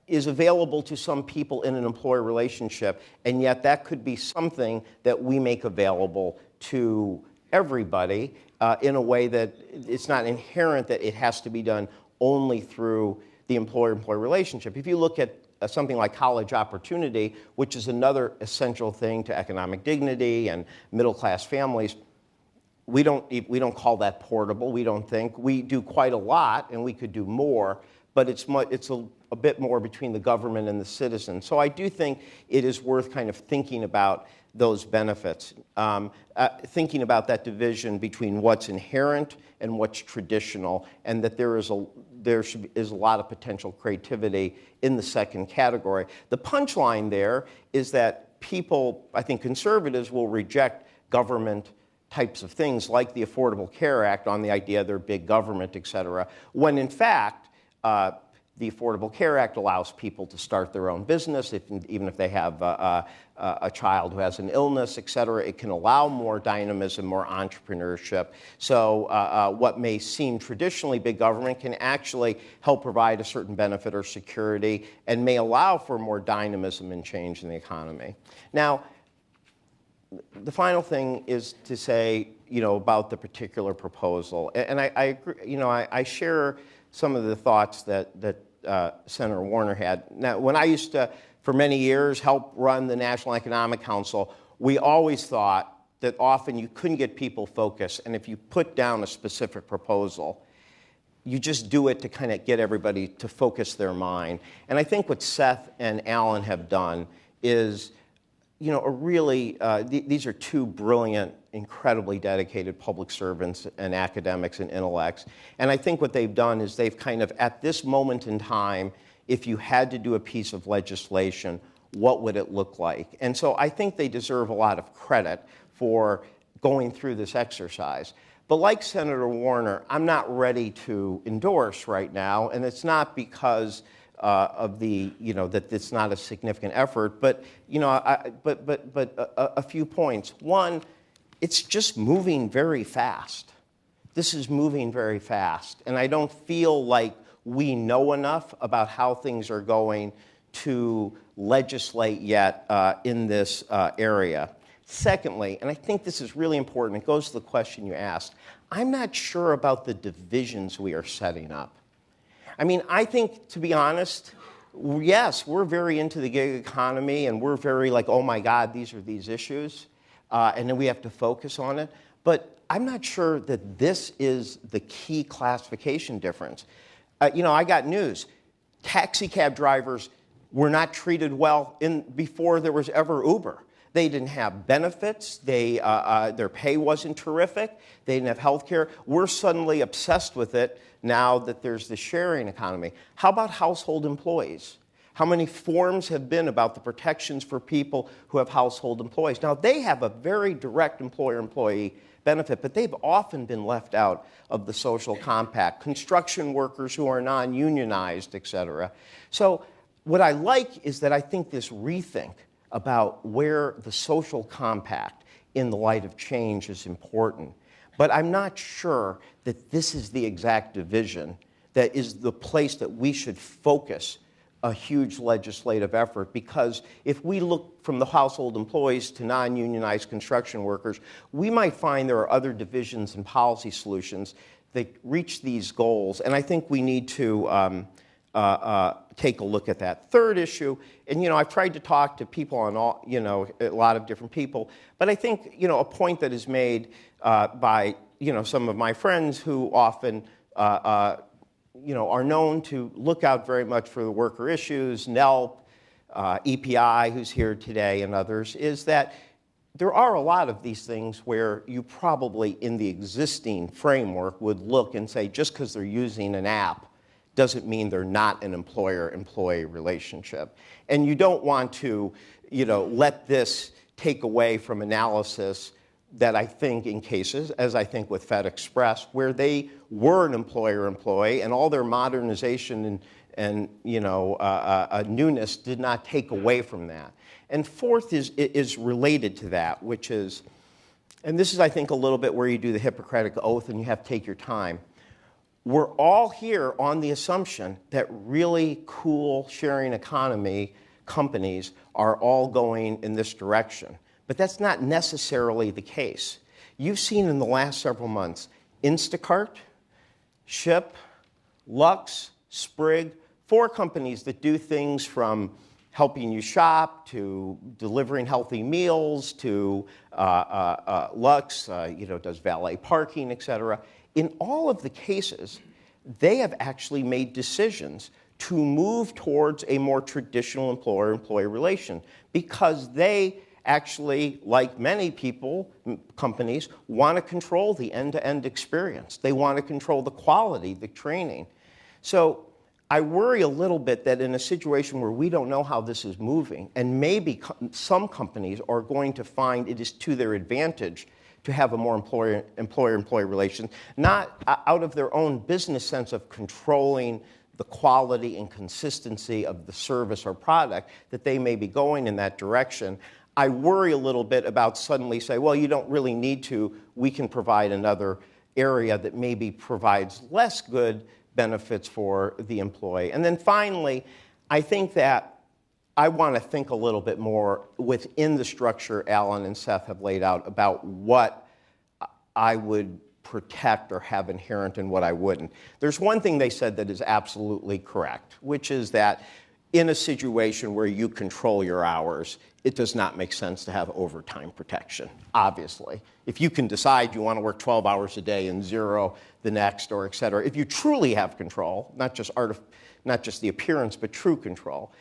is available to some people in an employer relationship, and yet that could be something that we make available to everybody in a way that it's not inherent that it has to be done only through the employer-employee relationship. If you look at something like college opportunity, which is another essential thing to economic dignity and middle-class families, we don't call that portable. We don't think. We do quite a lot, and we could do more, but it's a bit more between the government and the citizen. So I do think it is worth kind of thinking about those benefits, thinking about that division between what's inherent and what's traditional, and that there is a lot of potential creativity in the second category. The punchline there is that people, I think conservatives, will reject government types of things like the Affordable Care Act on the idea they're big government, et cetera, when in fact, the Affordable Care Act allows people to start their own business, even if they have a child who has an illness, et cetera. It can allow more dynamism, more entrepreneurship. So what may seem traditionally big government can actually help provide a certain benefit or security, and may allow for more dynamism and change in the economy. Now, the final thing is to say, about the particular proposal, and I agree. I share some of the thoughts that Senator Warner had. Now, when I used to, for many years, help run the National Economic Council, we always thought that often you couldn't get people focused, and if you put down a specific proposal, you just do it to kind of get everybody to focus their mind. And I think what Seth and Alan have done is, these are two brilliant, incredibly dedicated public servants and academics and intellects. And I think what they've done is they've kind of, at this moment in time, if you had to do a piece of legislation, what would it look like? And so I think they deserve a lot of credit for going through this exercise. But like Senator Warner, I'm not ready to endorse right now, and it's not because of the, that it's not a significant effort, but, a few points. One, it's just moving very fast. This is moving very fast, and I don't feel like we know enough about how things are going to legislate yet in this area. Secondly, and I think this is really important, it goes to the question you asked, I'm not sure about the divisions we are setting up. I mean, I think, to be honest, yes, we're very into the gig economy, and we're very like, oh my God, these are these issues, and then we have to focus on it. But I'm not sure that this is the key classification difference. I got news. Taxi cab drivers were not treated well before there was ever Uber. They didn't have benefits. Their pay wasn't terrific. They didn't have health care. We're suddenly obsessed with it now that there's the sharing economy. How about household employees? How many forms have been about the protections for people who have household employees? Now, they have a very direct employer-employee benefit, but they've often been left out of the social compact. Construction workers who are non-unionized, et cetera. So what I like is that I think this rethink about where the social compact in the light of change is important. But I'm not sure that this is the exact division that is the place that we should focus a huge legislative effort, because if we look from the household employees to non-unionized construction workers, we might find there are other divisions and policy solutions that reach these goals, and I think we need to take a look at that. Third issue, and I've tried to talk to people on all, a lot of different people, but I think a point that is made by some of my friends who often are known to look out very much for the worker issues, NELP, EPI, who's here today, and others, is that there are a lot of these things where you probably, in the existing framework, would look and say, just because they're using an app doesn't mean they're not an employer-employee relationship. And you don't want to, let this take away from analysis that I think in cases, as I think with Fed Express, where they were an employer-employee and all their modernization and newness did not take away from that. And fourth is related to that, which is, and this is, I think, a little bit where you do the Hippocratic Oath and you have to take your time. We're all here on the assumption that really cool sharing economy companies are all going in this direction. But that's not necessarily the case. You've seen in the last several months Instacart, Ship, Lux, Sprig, 4 companies that do things from helping you shop to delivering healthy meals to Lux, does valet parking, et cetera. In all of the cases, they have actually made decisions to move towards a more traditional employer-employee relation because they actually, like many companies, want to control the end-to-end experience. They want to control the quality, the training. So I worry a little bit that in a situation where we don't know how this is moving, and maybe some companies are going to find it is to their advantage to have a more employer-employee relation, not out of their own business sense of controlling the quality and consistency of the service or product, that they may be going in that direction. I worry a little bit about suddenly say, well, you don't really need to. We can provide another area that maybe provides less good benefits for the employee. And then finally, I think that I want to think a little bit more within the structure Alan and Seth have laid out about what I would protect or have inherent and what I wouldn't. There's one thing they said that is absolutely correct, which is that in a situation where you control your hours, it does not make sense to have overtime protection, obviously. If you can decide you want to work 12 hours a day and 0 the next, or et cetera, if you truly have control, not just the appearance, but true control.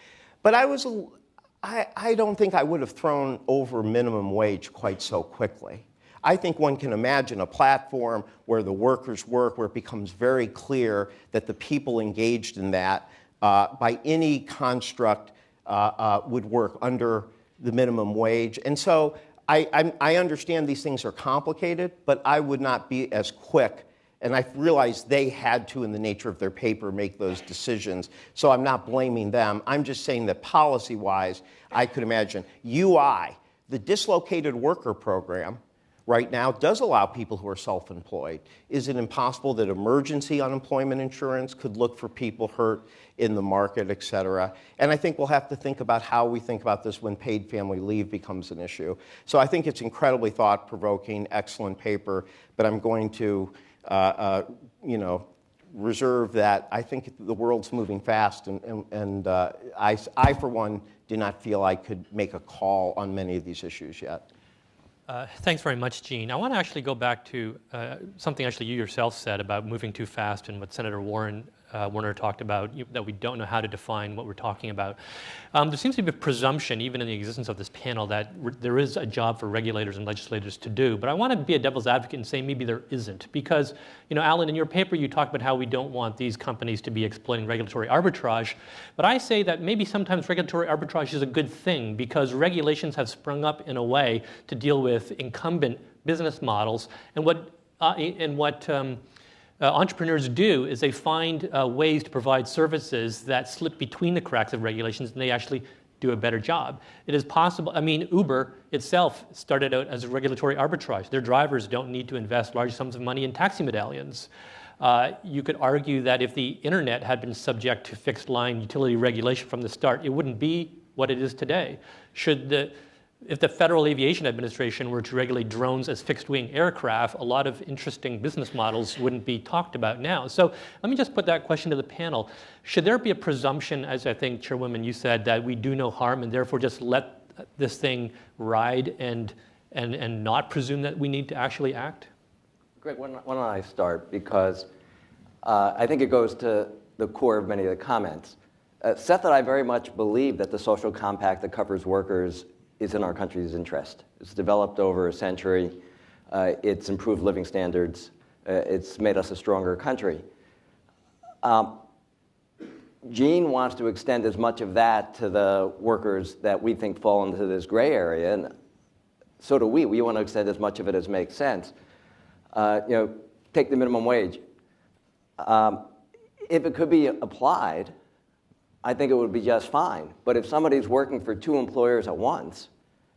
But I don't think I would have thrown over minimum wage quite so quickly. I think one can imagine a platform where the workers work, where it becomes very clear that the people engaged in that by any construct would work under the minimum wage. And so I understand these things are complicated, but I would not be as quick. And I realized they had to, in the nature of their paper, make those decisions. So I'm not blaming them. I'm just saying that policy-wise, I could imagine. UI, the dislocated worker program, right now does allow people who are self-employed. Is it impossible that emergency unemployment insurance could look for people hurt in the market, et cetera? And I think we'll have to think about how we think about this when paid family leave becomes an issue. So I think it's incredibly thought-provoking, excellent paper, but I'm going to reserve that. I think the world's moving fast, and I, for one, do not feel I could make a call on many of these issues yet. Thanks very much, Gene. I want to actually go back to something actually you yourself said about moving too fast and what Senator Warner talked about, that we don't know how to define what we're talking about. There seems to be a presumption, even in the existence of this panel, that there is a job for regulators and legislators to do. But I want to be a devil's advocate and say maybe there isn't. Because, Alan, in your paper you talk about how we don't want these companies to be exploiting regulatory arbitrage. But I say that maybe sometimes regulatory arbitrage is a good thing, because regulations have sprung up in a way to deal with incumbent business models. And what entrepreneurs do is they find ways to provide services that slip between the cracks of regulations, and they actually do a better job. It is possible. Uber itself started out as a regulatory arbitrage. Their drivers don't need to invest large sums of money in taxi medallions. You could argue that if the internet had been subject to fixed line utility regulation from the start, it wouldn't be what it is today. If the Federal Aviation Administration were to regulate drones as fixed-wing aircraft, a lot of interesting business models wouldn't be talked about now. So let me just put that question to the panel. Should there be a presumption, as I think, Chairwoman, you said, that we do no harm and therefore just let this thing ride and not presume that we need to actually act? Greg, why don't I start? Because I think it goes to the core of many of the comments. Seth and I very much believe that the social compact that covers workers is in our country's interest. It's developed over a century. It's improved living standards. It's made us a stronger country. Gene wants to extend as much of that to the workers that we think fall into this gray area, and so do we. We want to extend as much of it as makes sense. Take the minimum wage. If it could be applied, I think it would be just fine. But if somebody's working for two employers at once,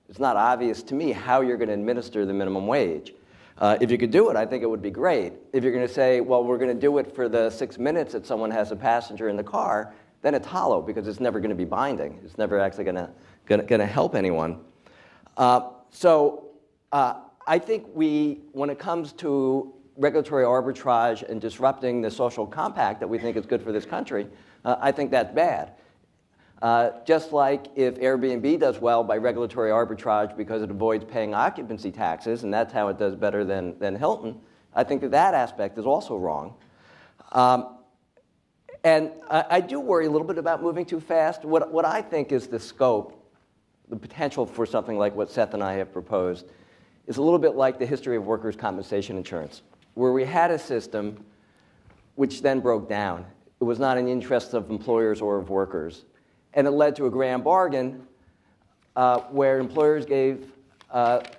it's not obvious to me how you're going to administer the minimum wage. If you could do it, I think it would be great. If you're going to say, well, we're going to do it for the 6 minutes that someone has a passenger in the car, then it's hollow, because it's never going to be binding. It's never actually going to help anyone. So I think when it comes to regulatory arbitrage and disrupting the social compact that we think is good for this country, I think that's bad. Just like if Airbnb does well by regulatory arbitrage because it avoids paying occupancy taxes, and that's how it does better than Hilton, I think that aspect is also wrong. And I do worry a little bit about moving too fast. What I think is the scope, the potential for something like what Seth and I have proposed, is a little bit like the history of workers' compensation insurance, where we had a system which then broke down. It was not in the interests of employers or of workers. And it led to a grand bargain where employers gave employers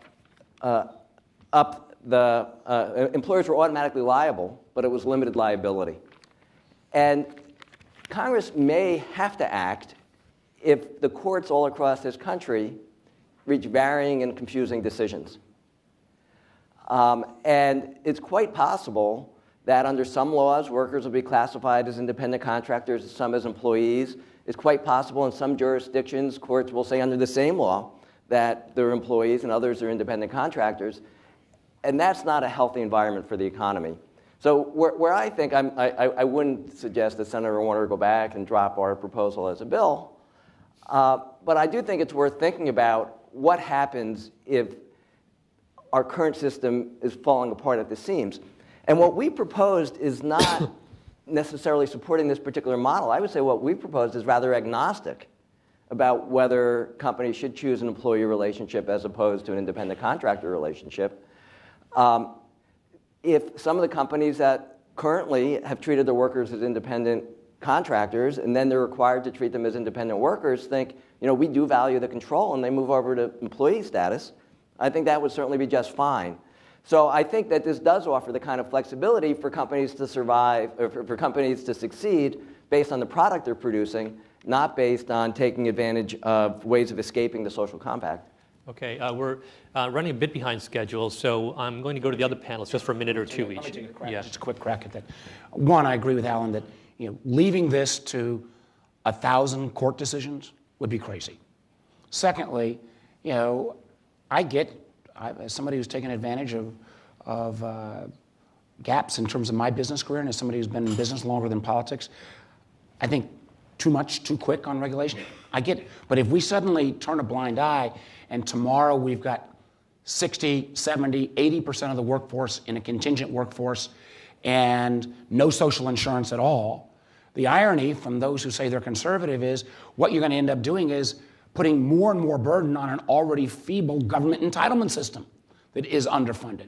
were automatically liable, but it was limited liability. And Congress may have to act if the courts all across this country reach varying and confusing decisions. And it's quite possible that under some laws, workers will be classified as independent contractors and some as employees. It's quite possible in some jurisdictions, courts will say under the same law that they're employees and others are independent contractors. And that's not a healthy environment for the economy. So where I think I wouldn't suggest that Senator Warner go back and drop our proposal as a bill, but I do think it's worth thinking about what happens if our current system is falling apart at the seams. And what we proposed is not necessarily supporting this particular model. I would say what we proposed is rather agnostic about whether companies should choose an employee relationship as opposed to an independent contractor relationship. If some of the companies that currently have treated their workers as independent contractors and then they're required to treat them as independent workers think, we do value the control, and they move over to employee status, I think that would certainly be just fine. So I think that this does offer the kind of flexibility for companies to survive, or for companies to succeed based on the product they're producing, not based on taking advantage of ways of escaping the social compact. Okay, we're running a bit behind schedule, so I'm going to go to the other panelists just for a minute or two each. Just a quick crack at that. One, I agree with Alan that leaving this to 1,000 court decisions would be crazy. Secondly, as somebody who's taken advantage of gaps in terms of my business career, and as somebody who's been in business longer than politics, I think too much, too quick on regulation. I get it. But if we suddenly turn a blind eye and tomorrow we've got 60, 70, 80% of the workforce in a contingent workforce and no social insurance at all, the irony from those who say they're conservative is what you're going to end up doing is putting more and more burden on an already feeble government entitlement system that is underfunded.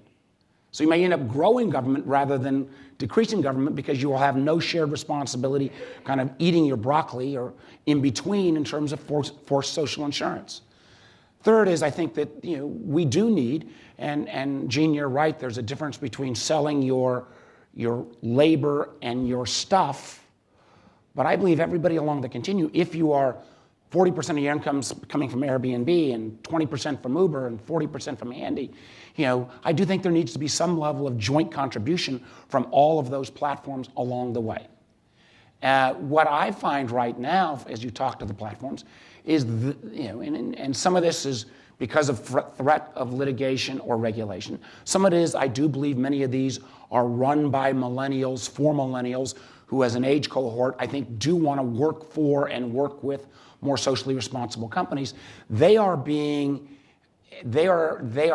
So you may end up growing government rather than decreasing government because you will have no shared responsibility kind of eating your broccoli or in between in terms of forced social insurance. Third is I think that we do need, and Gene, you're right, there's a difference between selling your labor and your stuff, but I believe everybody along the continuum, if you are 40% of your income's coming from Airbnb and 20% from Uber and 40% from Handy, I do think there needs to be some level of joint contribution from all of those platforms along the way. What I find right now, as you talk to the platforms, is, and some of this is because of threat of litigation or regulation. Some of it is, I do believe many of these are run by millennials, for millennials, who as an age cohort, I think do want to work for and work with more socially responsible companies. They are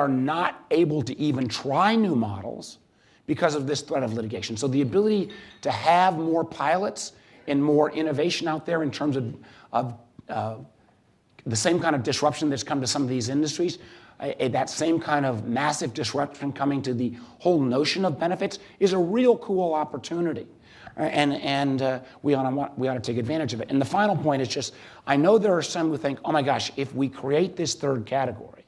not able to even try new models because of this threat of litigation. So the ability to have more pilots and more innovation out there in terms of the same kind of disruption that's come to some of these industries, that same kind of massive disruption coming to the whole notion of benefits is a real cool opportunity. And we ought to take advantage of it. And the final point is just, I know there are some who think, oh my gosh, if we create this third category,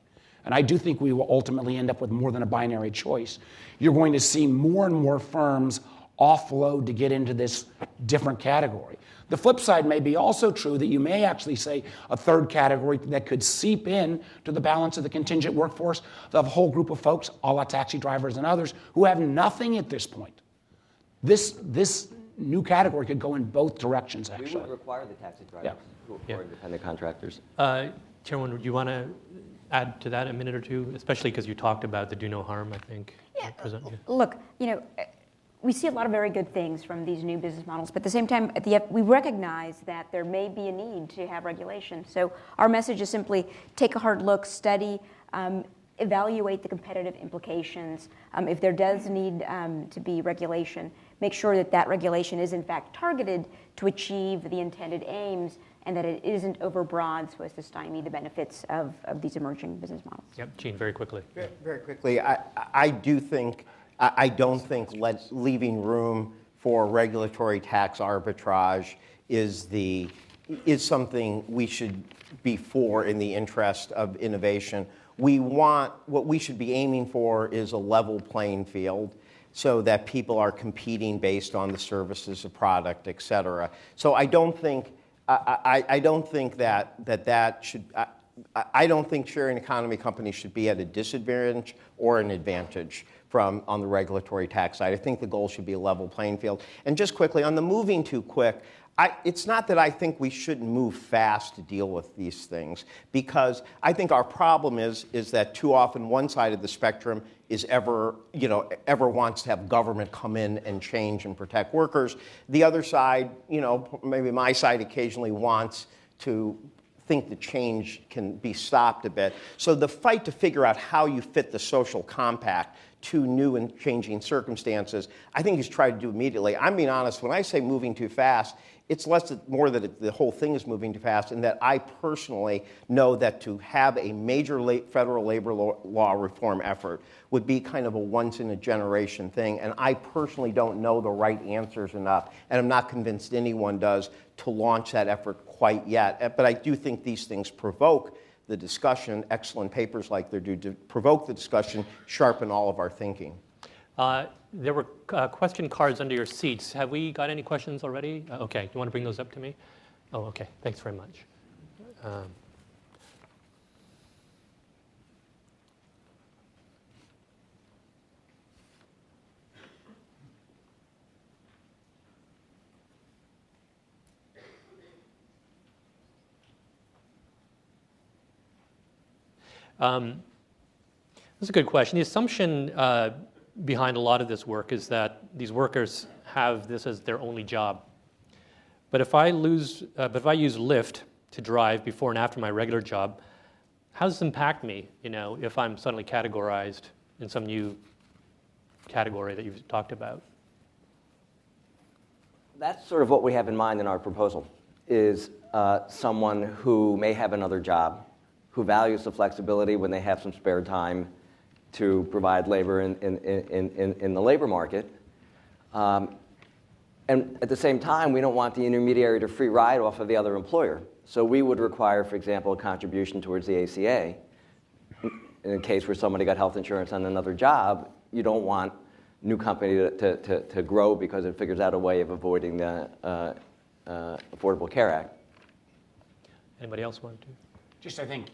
and I do think we will ultimately end up with more than a binary choice, you're going to see more and more firms offload to get into this different category. The flip side may be also true that you may actually say a third category that could seep in to the balance of the contingent workforce of a whole group of folks, a la taxi drivers and others, who have nothing at this point. This new category could go in both directions, actually. We would require the taxi drivers who are independent contractors. Chairman, would you want to add to that a minute or two, especially because you talked about the do no harm, I think. Yeah. Look, we see a lot of very good things from these new business models, but at the same time, we recognize that there may be a need to have regulation. So our message is simply take a hard look, study, evaluate the competitive implications. If there does need to be regulation, make sure that that regulation is in fact targeted to achieve the intended aims and that it isn't overbroad so as to stymie the benefits of these emerging business models. Yep, Gene, very quickly. Very quickly, I don't think leaving room for regulatory tax arbitrage is something we should be for in the interest of innovation. What we should be aiming for is a level playing field so that people are competing based on the services, the product, et cetera. So I don't think sharing economy companies should be at a disadvantage or an advantage on the regulatory tax side. I think the goal should be a level playing field. And just quickly, on the moving too quick, it's not that I think we shouldn't move fast to deal with these things, because I think our problem is that too often one side of the spectrum is ever wants to have government come in and change and protect workers. The other side, maybe my side occasionally wants to think the change can be stopped a bit. So the fight to figure out how you fit the social compact to new and changing circumstances, I think he's tried to do immediately. I'm being honest, when I say moving too fast, it's more that the whole thing is moving too fast, and that I personally know that to have a major federal labor law reform effort would be kind of a once-in-a-generation thing, and I personally don't know the right answers enough, and I'm not convinced anyone does, to launch that effort quite yet. But I do think these things provoke the discussion. Excellent papers like they do to provoke the discussion, sharpen all of our thinking. There were question cards under your seats. Have we got any questions already? Okay, you want to bring those up to me? Oh, okay, thanks very much. That's a good question. The assumption behind a lot of this work is that these workers have this as their only job. But if I use Lyft to drive before and after my regular job, how does this impact me? If I'm suddenly categorized in some new category that you've talked about. That's sort of what we have in mind in our proposal, is someone who may have another job, who values the flexibility when they have some spare time to provide labor in the labor market. And at the same time, we don't want the intermediary to free ride off of the other employer. So we would require, for example, a contribution towards the ACA. In a case where somebody got health insurance on another job, you don't want a new company to grow because it figures out a way of avoiding the Affordable Care Act. Anybody else want to? Just, I think,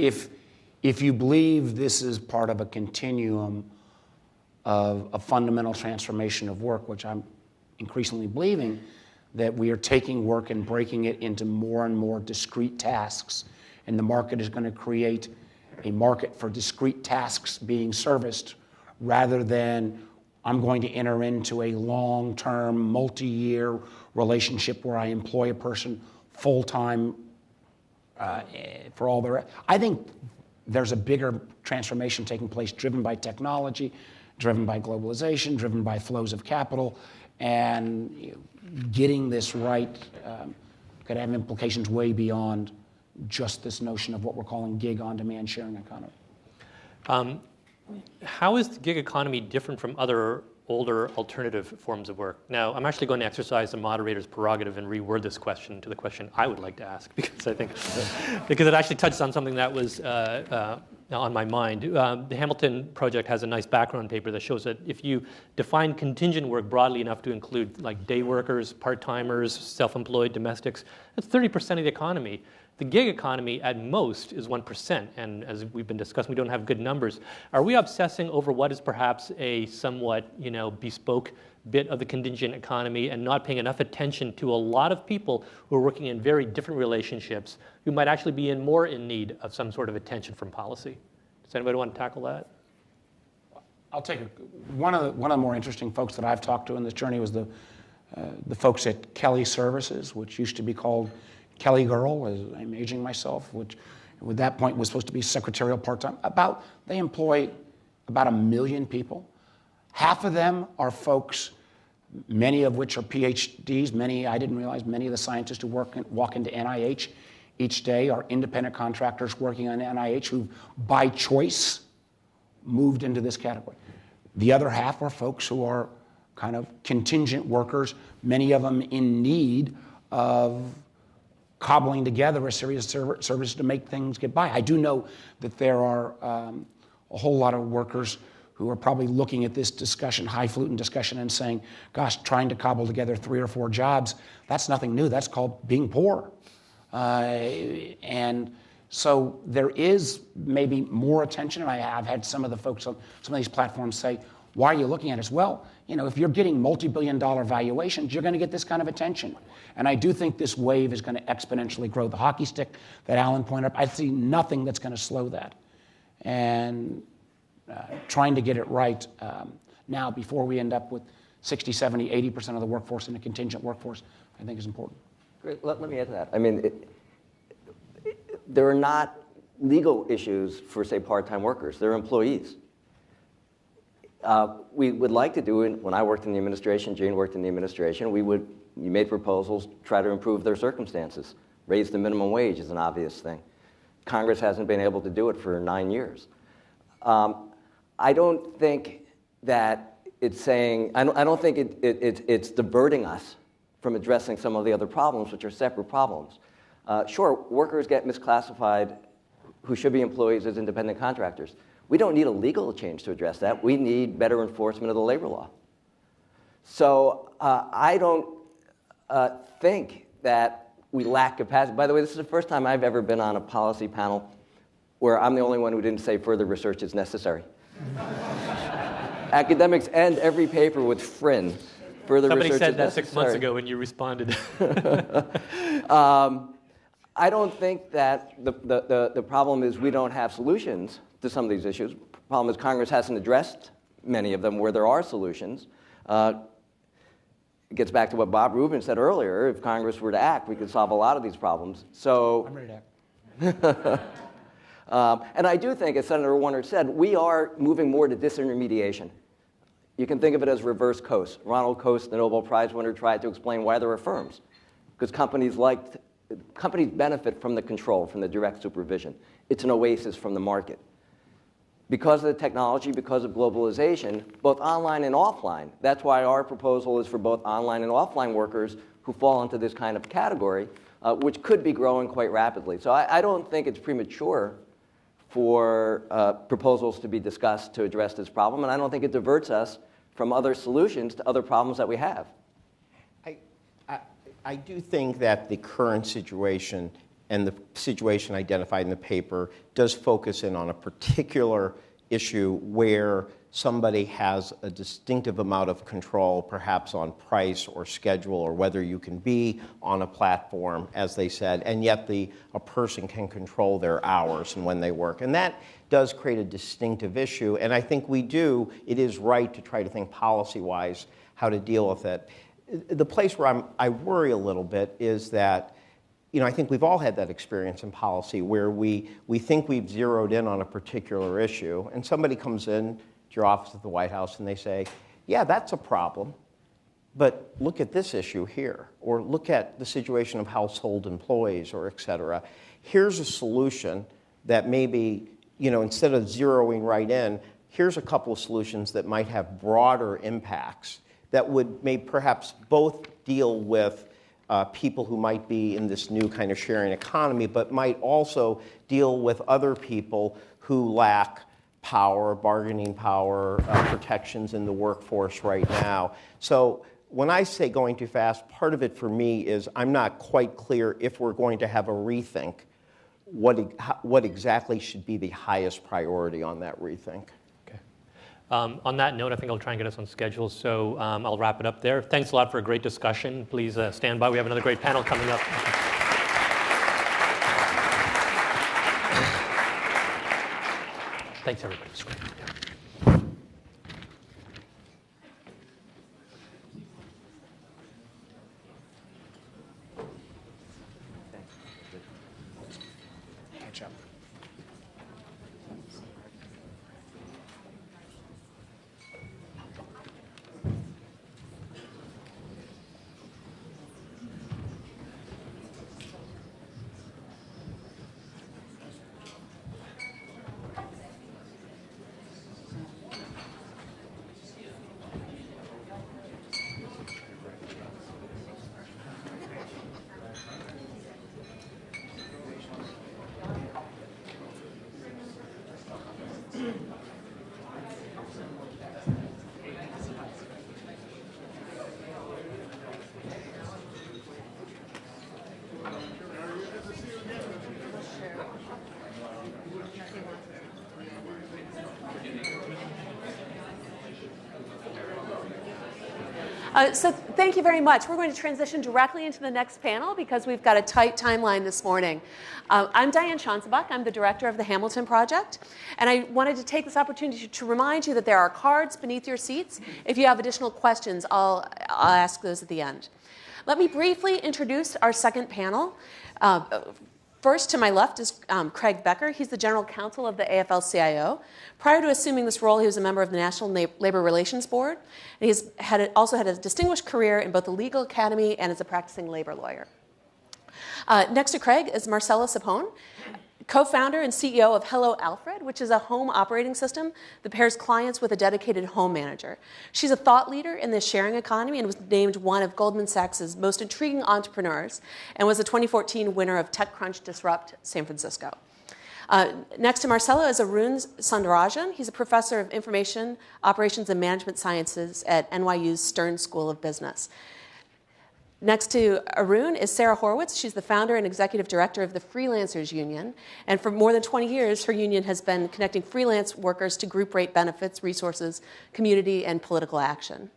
if you believe this is part of a continuum of a fundamental transformation of work, which I'm increasingly believing, that we are taking work and breaking it into more and more discrete tasks, and the market is going to create a market for discrete tasks being serviced rather than I'm going to enter into a long-term, multi-year relationship where I employ a person full-time for all their... I think there's a bigger transformation taking place driven by technology, driven by globalization, driven by flows of capital, and getting this right could have implications way beyond just this notion of what we're calling gig on-demand sharing economy. How is the gig economy different from other older alternative forms of work? Now, I'm actually going to exercise the moderator's prerogative and reword this question to the question I would like to ask, because I think because it actually touches on something that was on my mind. The Hamilton Project has a nice background paper that shows that if you define contingent work broadly enough to include like day workers, part-timers, self-employed, domestics, that's 30% of the economy. The gig economy at most is 1%, and as we've been discussing, we don't have good numbers. Are we obsessing over what is perhaps a somewhat, bespoke bit of the contingent economy and not paying enough attention to a lot of people who are working in very different relationships who might actually be more in need of some sort of attention from policy? Does anybody want to tackle that? I'll take it. One of the more interesting folks that I've talked to in this journey was the folks at Kelly Services, which used to be called Kelly Girl, as I'm aging myself, which at that point was supposed to be secretarial part-time. They employ about 1 million people. Half of them are folks, many of which are PhDs. I didn't realize many of the scientists who walk into NIH each day are independent contractors working on NIH who, by choice, moved into this category. The other half are folks who are kind of contingent workers, many of them in need of cobbling together a series of services to make things get by. I do know that there are a whole lot of workers who are probably looking at this discussion, highfalutin discussion, and saying, gosh, trying to cobble together 3 or 4 jobs, that's nothing new. That's called being poor. And so there is maybe more attention, and I've had some of the folks on some of these platforms say, why are you looking at us? Well, if you're getting multi-billion-dollar valuations, you're going to get this kind of attention. And I do think this wave is going to exponentially grow. The hockey stick that Alan pointed out, I see nothing that's going to slow that. And trying to get it right now before we end up with 60, 70, 80% of the workforce in a contingent workforce, I think is important. Great. Let me add to that. I mean, there are not legal issues for, say, part-time workers. They're employees. We would like to do it. When I worked in the administration, Jane worked in the administration, we made proposals, try to improve their circumstances. Raise the minimum wage is an obvious thing. Congress hasn't been able to do it for 9 years. I don't think that it's saying, I don't think it's diverting us from addressing some of the other problems, which are separate problems. Sure, workers get misclassified who should be employees as independent contractors. We don't need a legal change to address that. We need better enforcement of the labor law. So I don't think that we lack capacity. By the way, this is the first time I've ever been on a policy panel where I'm the only one who didn't say further research is necessary. Academics end every paper with FRIN. Further Somebody research said is that necessary. 6 months ago when you responded. I don't think that the problem is we don't have solutions to some of these issues. The problem is Congress hasn't addressed many of them where there are solutions. It gets back to what Bob Rubin said earlier. If Congress were to act, we could solve a lot of these problems. So, I'm ready to act. and I do think, as Senator Warner said, we are moving more to disintermediation. You can think of it as reverse Coase. Ronald Coase, the Nobel Prize winner, tried to explain why there are firms. Because companies benefit from the control, from the direct supervision. It's an oasis from the market. Because of the technology, because of globalization, both online and offline. That's why our proposal is for both online and offline workers who fall into this kind of category, which could be growing quite rapidly. So I don't think it's premature for proposals to be discussed to address this problem, and I don't think it diverts us from other solutions to other problems that we have. I do think that the current situation and the situation identified in the paper does focus in on a particular issue where somebody has a distinctive amount of control, perhaps on price or schedule or whether you can be on a platform, as they said, and yet a person can control their hours and when they work. And that does create a distinctive issue, and I think it is right to try to think policy-wise how to deal with it. The place where I worry a little bit is that I think we've all had that experience in policy where we think we've zeroed in on a particular issue, and somebody comes in to your office at the White House and they say, yeah, that's a problem, but look at this issue here, or look at the situation of household employees, or et cetera. Here's a solution that maybe, instead of zeroing right in, here's a couple of solutions that might have broader impacts that would perhaps both deal with people who might be in this new kind of sharing economy, but might also deal with other people who lack power, bargaining power, protections in the workforce right now. So when I say going too fast, part of it for me is I'm not quite clear if we're going to have a rethink what exactly should be the highest priority on that rethink. On that note, I think I'll try and get us on schedule, so I'll wrap it up there. Thanks a lot for a great discussion. Please stand by. We have another great panel coming up. Thanks, everybody. It's great. Catch up. So thank you very much. We're going to transition directly into the next panel because we've got a tight timeline this morning. I'm Diane Schanzebach. I'm the director of the Hamilton Project. And I wanted to take this opportunity to remind you that there are cards beneath your seats. If you have additional questions, I'll ask those at the end. Let me briefly introduce our second panel. First, to my left is Craig Becker. He's the general counsel of the AFL-CIO. Prior to assuming this role, he was a member of the National Labor Relations Board. And he's also had a distinguished career in both the legal academy and as a practicing labor lawyer. Next to Craig is Marcella Sapone. co-founder and CEO of Hello Alfred, which is a home operating system that pairs clients with a dedicated home manager. She's a thought leader in the sharing economy and was named one of Goldman Sachs' most intriguing entrepreneurs and was a 2014 winner of TechCrunch Disrupt San Francisco. Next to Marcelo is Arun Sundarajan. He's a professor of information, operations, and management sciences at NYU's Stern School of Business. Next to Arun is Sarah Horowitz. She's the founder and executive director of the Freelancers Union. And for more than 20 years, her union has been connecting freelance workers to group rate benefits, resources, community, and political action.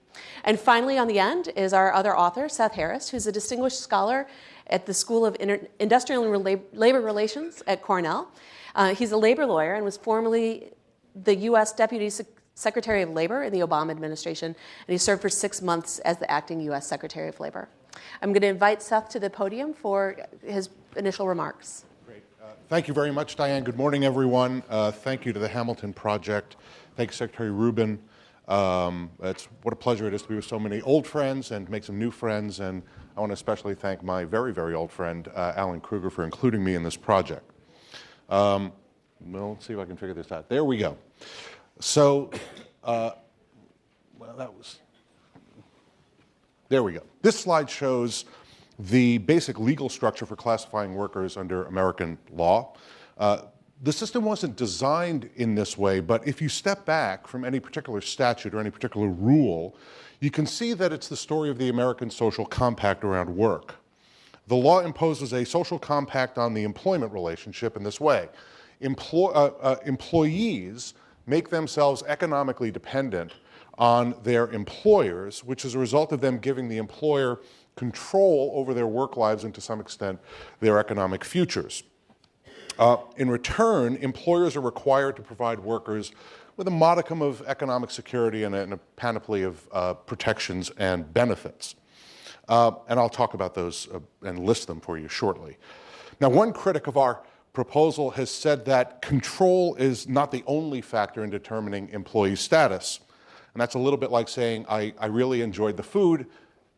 And finally, on the end, is our other author, Seth Harris, who's a distinguished scholar at the School of Industrial and Labor Relations at Cornell. He's a labor lawyer and was formerly the U.S. Deputy Secretary of Labor in the Obama administration, and he served for 6 months as the acting U.S. Secretary of Labor. I'm going to invite Seth to the podium for his initial remarks. Great. Thank you very much, Diane. Good morning, everyone. Thank you to the Hamilton Project. Thank you, Secretary Rubin. What a pleasure it is to be with so many old friends and make some new friends. And I want to especially thank my very, very old friend, Alan Kruger, for including me in this project. Well, let's see if I can figure this out. There we go. So, there we go. This slide shows the basic legal structure for classifying workers under American law. The system wasn't designed in this way, but if you step back from any particular statute or any particular rule, you can see that it's the story of the American social compact around work. The law imposes a social compact on the employment relationship in this way. Employees make themselves economically dependent on their employers, which is a result of them giving the employer control over their work lives and to some extent their economic futures. In return, employers are required to provide workers with a modicum of economic security and a panoply of protections and benefits. And I'll talk about those and list them for you shortly. Now, one critic of our proposal has said that control is not the only factor in determining employee status. And that's a little bit like saying, I really enjoyed the food,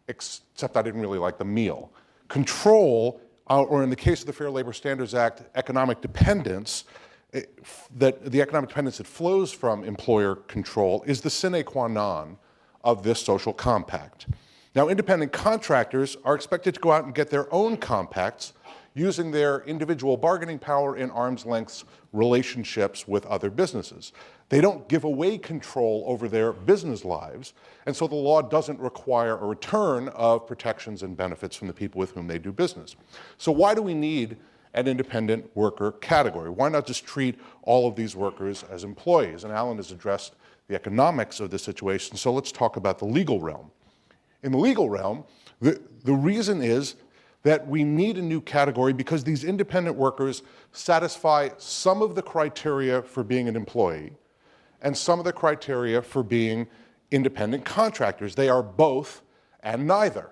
except I didn't really like the meal. Control, or in the case of the Fair Labor Standards Act, economic dependence, the economic dependence that flows from employer control is the sine qua non of this social compact. Now, independent contractors are expected to go out and get their own compacts using their individual bargaining power in arm's length relationships with other businesses. They don't give away control over their business lives, and so the law doesn't require a return of protections and benefits from the people with whom they do business. So why do we need an independent worker category? Why not just treat all of these workers as employees? And Alan has addressed the economics of this situation, so let's talk about the legal realm. In the legal realm, the reason is that we need a new category because these independent workers satisfy some of the criteria for being an employee and some of the criteria for being independent contractors. They are both and neither.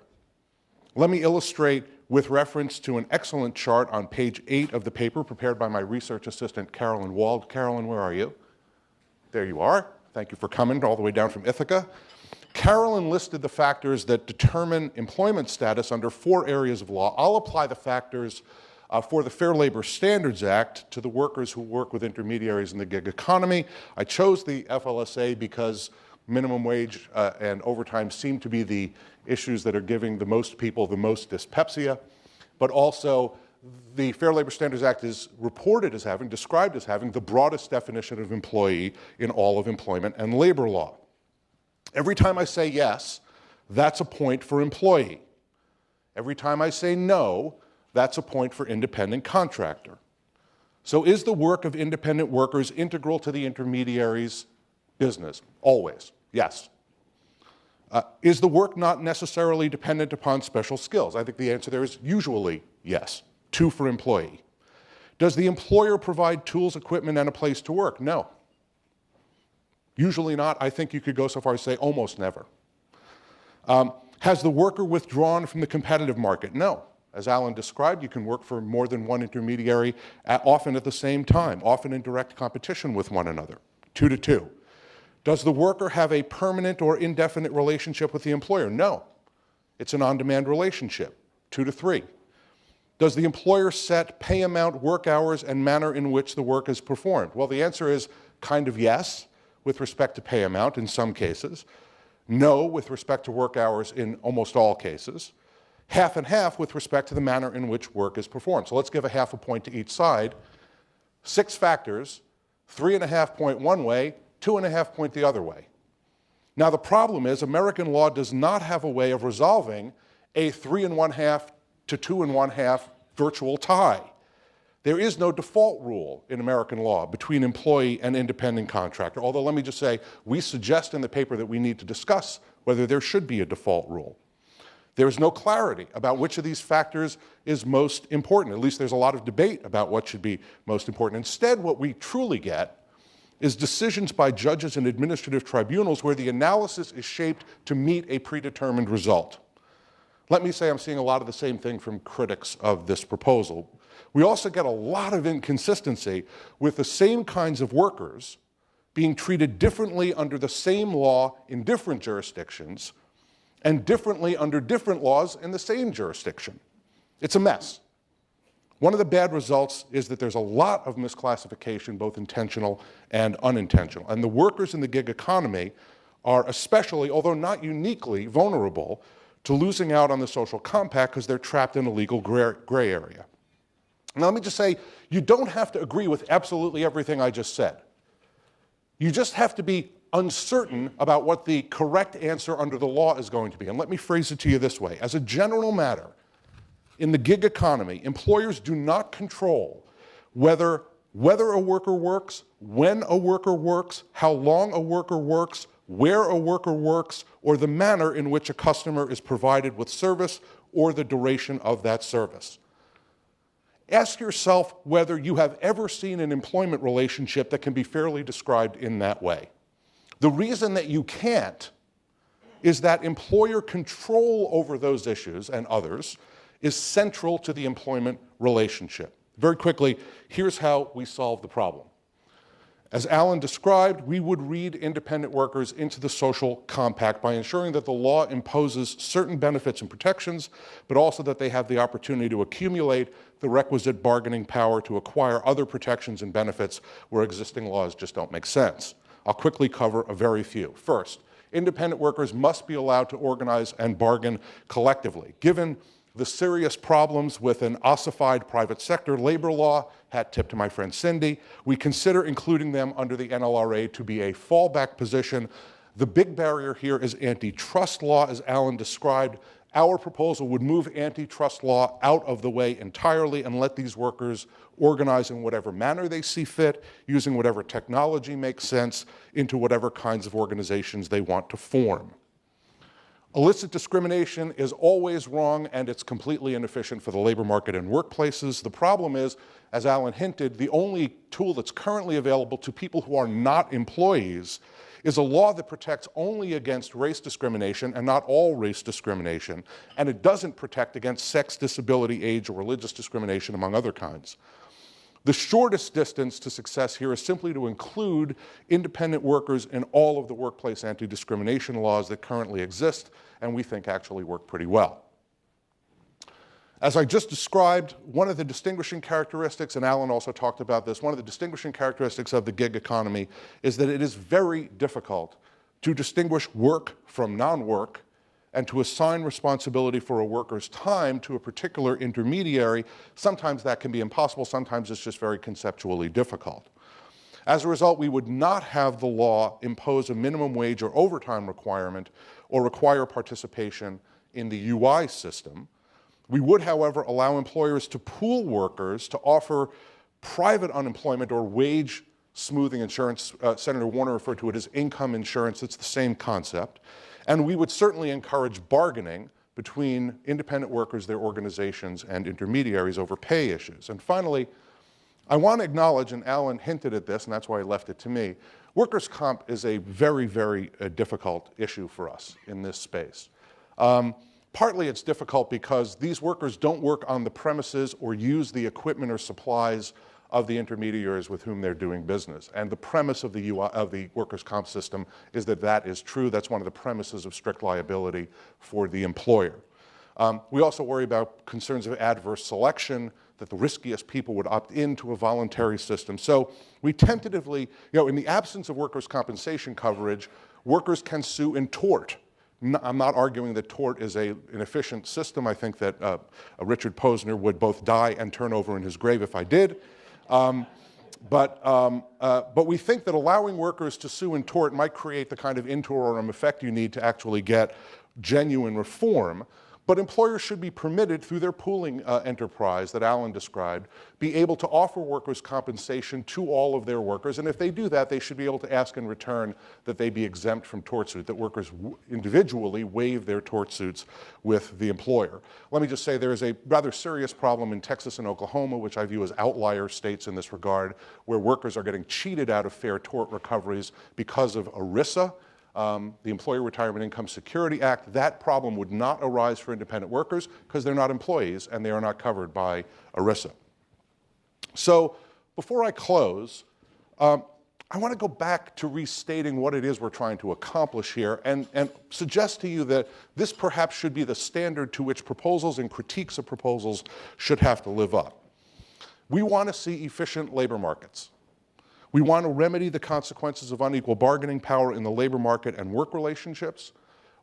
Let me illustrate with reference to an excellent chart on page 8 of the paper prepared by my research assistant, Carolyn Wald. Carolyn, where are you? There you are. Thank you for coming all the way down from Ithaca. Carolyn listed the factors that determine employment status under 4 areas of law. I'll apply the factors for the Fair Labor Standards Act to the workers who work with intermediaries in the gig economy. I chose the FLSA because minimum wage and overtime seem to be the issues that are giving the most people the most dyspepsia, but also the Fair Labor Standards Act is reported as having, described as having, the broadest definition of employee in all of employment and labor law. Every time I say yes, that's a point for employee. Every time I say no, that's a point for independent contractor. So is the work of independent workers integral to the intermediary's business? Always, yes. Is the work not necessarily dependent upon special skills? I think the answer there is usually yes. 2 for employee. Does the employer provide tools, equipment, and a place to work? No. Usually not. I think you could go so far as to say almost never. Has the worker withdrawn from the competitive market? No. As Alan described, you can work for more than one intermediary, often at the same time, often in direct competition with one another, 2 to 2. Does the worker have a permanent or indefinite relationship with the employer? No. It's an on-demand relationship, 2 to 3. Does the employer set pay amount, work hours, and manner in which the work is performed? Well, the answer is kind of yes, with respect to pay amount in some cases. No, with respect to work hours in almost all cases. Half and half with respect to the manner in which work is performed. So let's give a half a point to each side. 6 factors, 3.5 point one way, 2.5 point the other way. Now the problem is American law does not have a way of resolving a 3.5 to 2.5 virtual tie. There is no default rule in American law between employee and independent contractor, although let me just say, we suggest in the paper that we need to discuss whether there should be a default rule. There is no clarity about which of these factors is most important. At least there's a lot of debate about what should be most important. Instead, what we truly get is decisions by judges and administrative tribunals where the analysis is shaped to meet a predetermined result. Let me say I'm seeing a lot of the same thing from critics of this proposal. We also get a lot of inconsistency with the same kinds of workers being treated differently under the same law in different jurisdictions and differently under different laws in the same jurisdiction. It's a mess. One of the bad results is that there's a lot of misclassification, both intentional and unintentional. And the workers in the gig economy are especially, although not uniquely, vulnerable to losing out on the social compact because they're trapped in a legal gray area. Now, let me just say, you don't have to agree with absolutely everything I just said. You just have to be uncertain about what the correct answer under the law is going to be. And let me phrase it to you this way. As a general matter, in the gig economy, employers do not control whether a worker works, when a worker works, how long a worker works, where a worker works, or the manner in which a customer is provided with service or the duration of that service. Ask yourself whether you have ever seen an employment relationship that can be fairly described in that way. The reason that you can't is that employer control over those issues and others is central to the employment relationship. Very quickly, here's how we solve the problem. As Alan described, we would read independent workers into the social compact by ensuring that the law imposes certain benefits and protections, but also that they have the opportunity to accumulate the requisite bargaining power to acquire other protections and benefits where existing laws just don't make sense. I'll quickly cover a very few. First, independent workers must be allowed to organize and bargain collectively. Given the serious problems with an ossified private sector labor law, hat tip to my friend Cindy, we consider including them under the NLRA to be a fallback position. The big barrier here is antitrust law, as Alan described. Our proposal would move antitrust law out of the way entirely and let these workers organize in whatever manner they see fit, using whatever technology makes sense, into whatever kinds of organizations they want to form. Illicit discrimination is always wrong and it's completely inefficient for the labor market and workplaces. The problem is, as Alan hinted, the only tool that's currently available to people who are not employees is a law that protects only against race discrimination and not all race discrimination, and it doesn't protect against sex, disability, age, or religious discrimination, among other kinds. The shortest distance to success here is simply to include independent workers in all of the workplace anti-discrimination laws that currently exist, and we think actually work pretty well. As I just described, one of the distinguishing characteristics, and Alan also talked about this, one of the distinguishing characteristics of the gig economy is that it is very difficult to distinguish work from non-work and to assign responsibility for a worker's time to a particular intermediary. Sometimes that can be impossible, sometimes it's just very conceptually difficult. As a result, we would not have the law impose a minimum wage or overtime requirement or require participation in the UI system. We would, however, allow employers to pool workers to offer private unemployment or wage smoothing insurance. Senator Warner referred to it as income insurance. It's the same concept. And we would certainly encourage bargaining between independent workers, their organizations, and intermediaries over pay issues. And finally, I want to acknowledge, and Alan hinted at this, and that's why he left it to me, workers' comp is a very, very difficult issue for us in this space. Partly it's difficult because these workers don't work on the premises or use the equipment or supplies of the intermediaries with whom they're doing business. And the premise of the workers' comp system is that that is true. That's one of the premises of strict liability for the employer. We also worry about concerns of adverse selection, that the riskiest people would opt into a voluntary system. So we tentatively, in the absence of workers' compensation coverage, workers can sue in tort. I'm not arguing that tort is an efficient system. I think that Richard Posner would both die and turn over in his grave if I did. But we think that allowing workers to sue in tort might create the kind of interim effect you need to actually get genuine reform. But employers should be permitted, through their pooling enterprise that Alan described, be able to offer workers' compensation to all of their workers. And if they do that, they should be able to ask in return that they be exempt from tort suit, that workers individually waive their tort suits with the employer. Let me just say there is a rather serious problem in Texas and Oklahoma, which I view as outlier states in this regard, where workers are getting cheated out of fair tort recoveries because of ERISA. The Employee Retirement Income Security Act. That problem would not arise for independent workers because they're not employees and they are not covered by ERISA. So before I close, I want to go back to restating what it is we're trying to accomplish here and suggest to you that this perhaps should be the standard to which proposals and critiques of proposals should have to live up. We want to see efficient labor markets. We want to remedy the consequences of unequal bargaining power in the labor market and work relationships.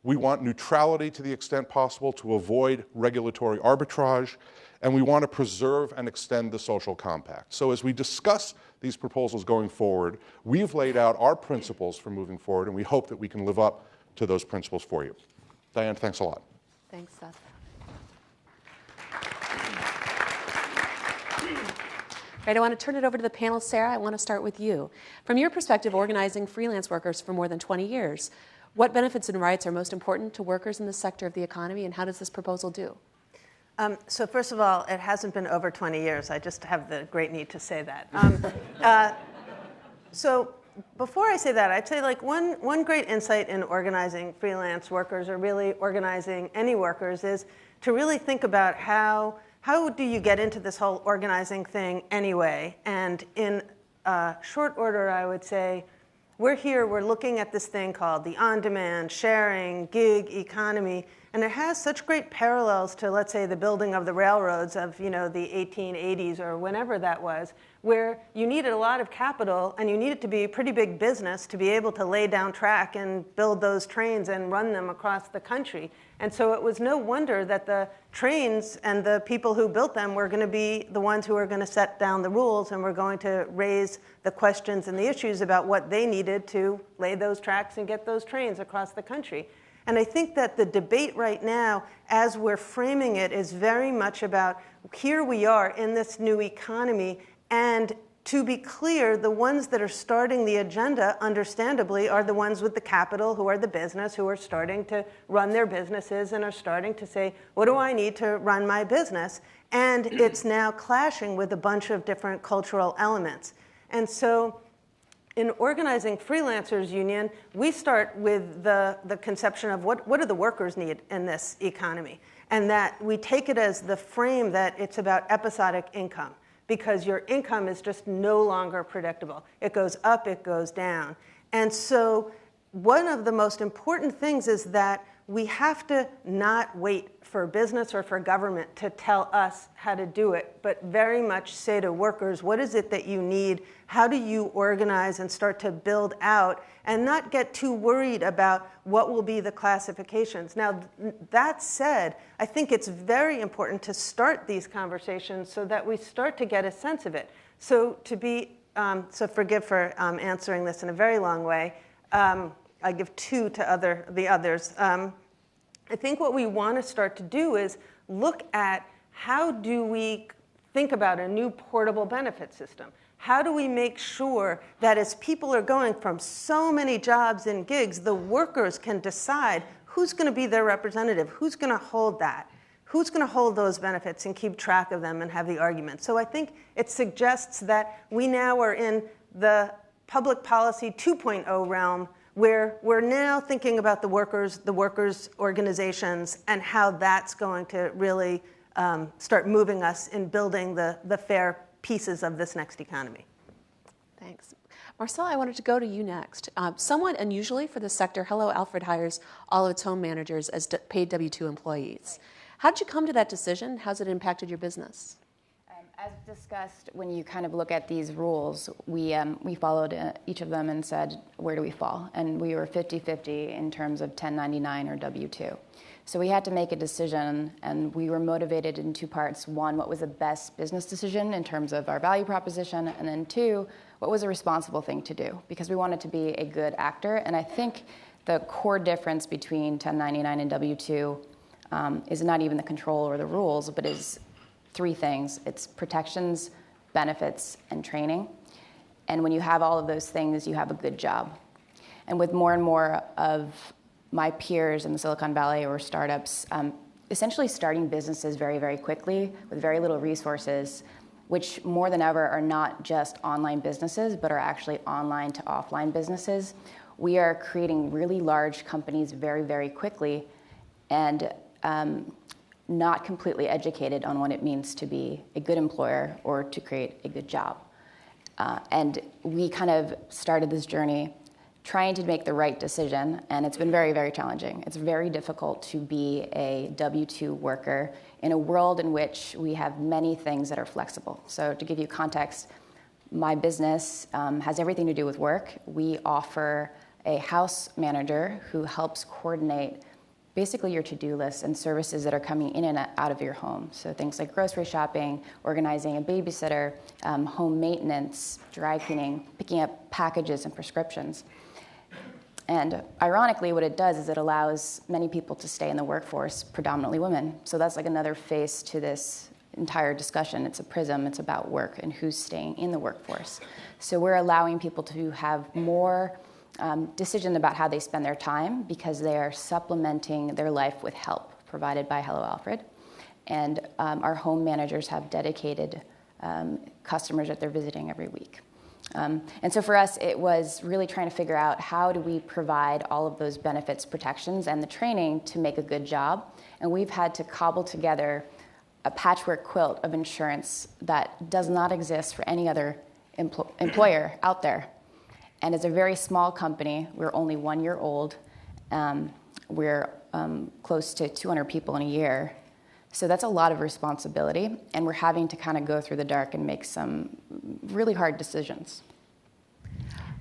We want neutrality to the extent possible to avoid regulatory arbitrage. And we want to preserve and extend the social compact. So as we discuss these proposals going forward, we've laid out our principles for moving forward, and we hope that we can live up to those principles for you. Diane, thanks a lot. Thanks, Seth. Right, I want to turn it over to the panel. Sarah, I want to start with you. From your perspective, organizing freelance workers for more than 20 years, what benefits and rights are most important to workers in this sector of the economy, and how does this proposal do? So first of all, it hasn't been over 20 years. I just have the great need to say that. So before I say that, I'd say one great insight in organizing freelance workers, or really organizing any workers, is to really think about how do you get into this whole organizing thing anyway? And in short order, I would say, we're looking at this thing called the on-demand, sharing, gig economy, and it has such great parallels to, let's say, the building of the railroads of, the 1880s or whenever that was, where you needed a lot of capital and you needed to be a pretty big business to be able to lay down track and build those trains and run them across the country. And so it was no wonder that the trains and the people who built them were going to be the ones who were going to set down the rules and were going to raise the questions and the issues about what they needed to lay those tracks and get those trains across the country. And I think that the debate right now, as we're framing it, is very much about here we are in this new economy, and to be clear, the ones that are starting the agenda, understandably, are the ones with the capital, who are the business, who are starting to run their businesses and are starting to say, what do I need to run my business? And it's now clashing with a bunch of different cultural elements. And so in Organizing Freelancers Union, we start with the conception of what do the workers need in this economy? And that we take it as the frame that it's about episodic income, because your income is just no longer predictable. It goes up, it goes down. And so one of the most important things is that we have to not wait for business or for government to tell us how to do it, but very much say to workers, what is it that you need? How do you organize and start to build out, and not get too worried about what will be the classifications? Now, that said, I think it's very important to start these conversations so that we start to get a sense of it. So so forgive for answering this in a very long way. I give two to the others. I think what we want to start to do is look at how do we think about a new portable benefit system? How do we make sure that as people are going from so many jobs and gigs, the workers can decide who's going to be their representative, who's going to hold that, who's going to hold those benefits and keep track of them and have the argument. So I think it suggests that we now are in the public policy 2.0 realm, where we're now thinking about the workers organizations, and how that's going to really start moving us in building the fair pieces of this next economy. Thanks. Marcel, I wanted to go to you next. Somewhat unusually for the sector, Hello Alfred hires all of its home managers as paid W-2 employees. How did you come to that decision? How's it impacted your business? As discussed, when you kind of look at these rules, we followed each of them and said, where do we fall? And we were 50-50 in terms of 1099 or W-2. So we had to make a decision, and we were motivated in two parts. One, what was the best business decision in terms of our value proposition? And then two, what was a responsible thing to do? Because we wanted to be a good actor. And I think the core difference between 1099 and W-2 is not even the control or the rules, but is three things. It's protections, benefits, and training. And when you have all of those things, you have a good job. And with more and more of my peers in the Silicon Valley or startups, essentially starting businesses very, very quickly with very little resources, which more than ever are not just online businesses, but are actually online to offline businesses. We are creating really large companies very, very quickly and not completely educated on what it means to be a good employer or to create a good job. And we kind of started this journey trying to make the right decision, and it's been very, very challenging. It's very difficult to be a W-2 worker in a world in which we have many things that are flexible. So to give you context, my business has everything to do with work. We offer a house manager who helps coordinate basically your to-do list and services that are coming in and out of your home. So things like grocery shopping, organizing a babysitter, home maintenance, dry cleaning, picking up packages and prescriptions. And ironically, what it does is it allows many people to stay in the workforce, predominantly women. So that's like another face to this entire discussion. It's a prism. It's about work and who's staying in the workforce. So we're allowing people to have more decision about how they spend their time because they are supplementing their life with help provided by Hello Alfred. And our home managers have dedicated customers that they're visiting every week. And so for us, it was really trying to figure out how do we provide all of those benefits, protections, and the training to make a good job. And we've had to cobble together a patchwork quilt of insurance that does not exist for any other employer out there. And as a very small company, we're only 1 year old. We're close to 200 people in a year. So that's a lot of responsibility, and we're having to kind of go through the dark and make some really hard decisions.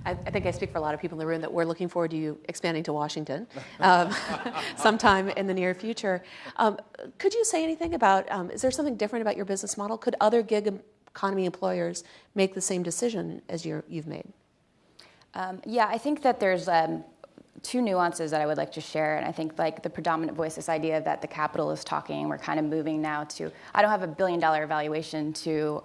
I think I speak for a lot of people in the room that we're looking forward to you expanding to Washington sometime in the near future. Could you say anything about, is there something different about your business model? Could other gig economy employers make the same decision as you've made? Yeah, I think that there's two nuances that I would like to share, and I think like the predominant voice, this idea that the capital is talking, we're kind of moving now to, I don't have $1 billion valuation to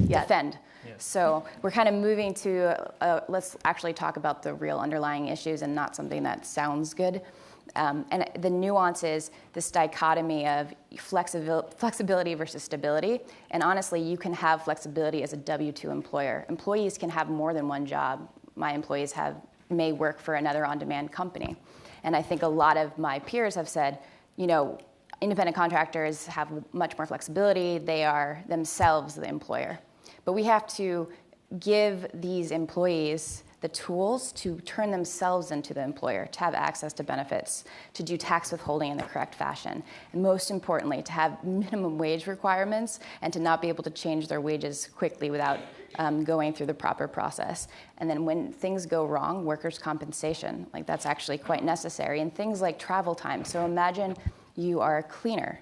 defend. Yes. So we're kind of moving to, let's actually talk about the real underlying issues and not something that sounds good. And the nuance is this dichotomy of flexibility versus stability. And honestly, you can have flexibility as a W-2 employer. Employees can have more than one job. My employees may work for another on-demand company. And I think a lot of my peers have said, you know, independent contractors have much more flexibility. They are themselves the employer. But we have to give these employees the tools to turn themselves into the employer, to have access to benefits, to do tax withholding in the correct fashion, and most importantly, to have minimum wage requirements and to not be able to change their wages quickly without going through the proper process. And then when things go wrong, workers' compensation, like that's actually quite necessary, and things like travel time. So imagine you are a cleaner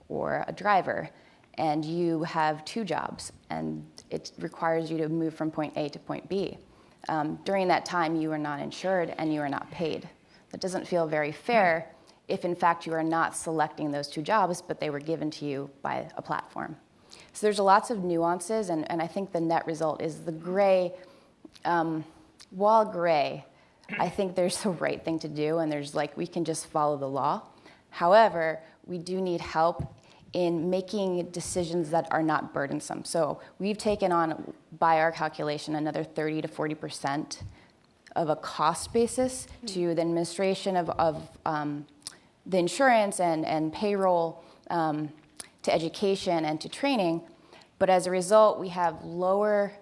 or a driver, and you have two jobs, and it requires you to move from point A to point B. During that time, you are not insured and you are not paid. That doesn't feel very fair if, in fact, you are not selecting those two jobs, but they were given to you by a platform. So there's lots of nuances, and I think the net result is the gray. While gray, I think there's the right thing to do, and there's we can just follow the law. However, we do need help in making decisions that are not burdensome. So we've taken on, by our calculation, another 30 to 40% of a cost basis to the administration of the insurance and payroll, to education and to training. But as a result, we have lower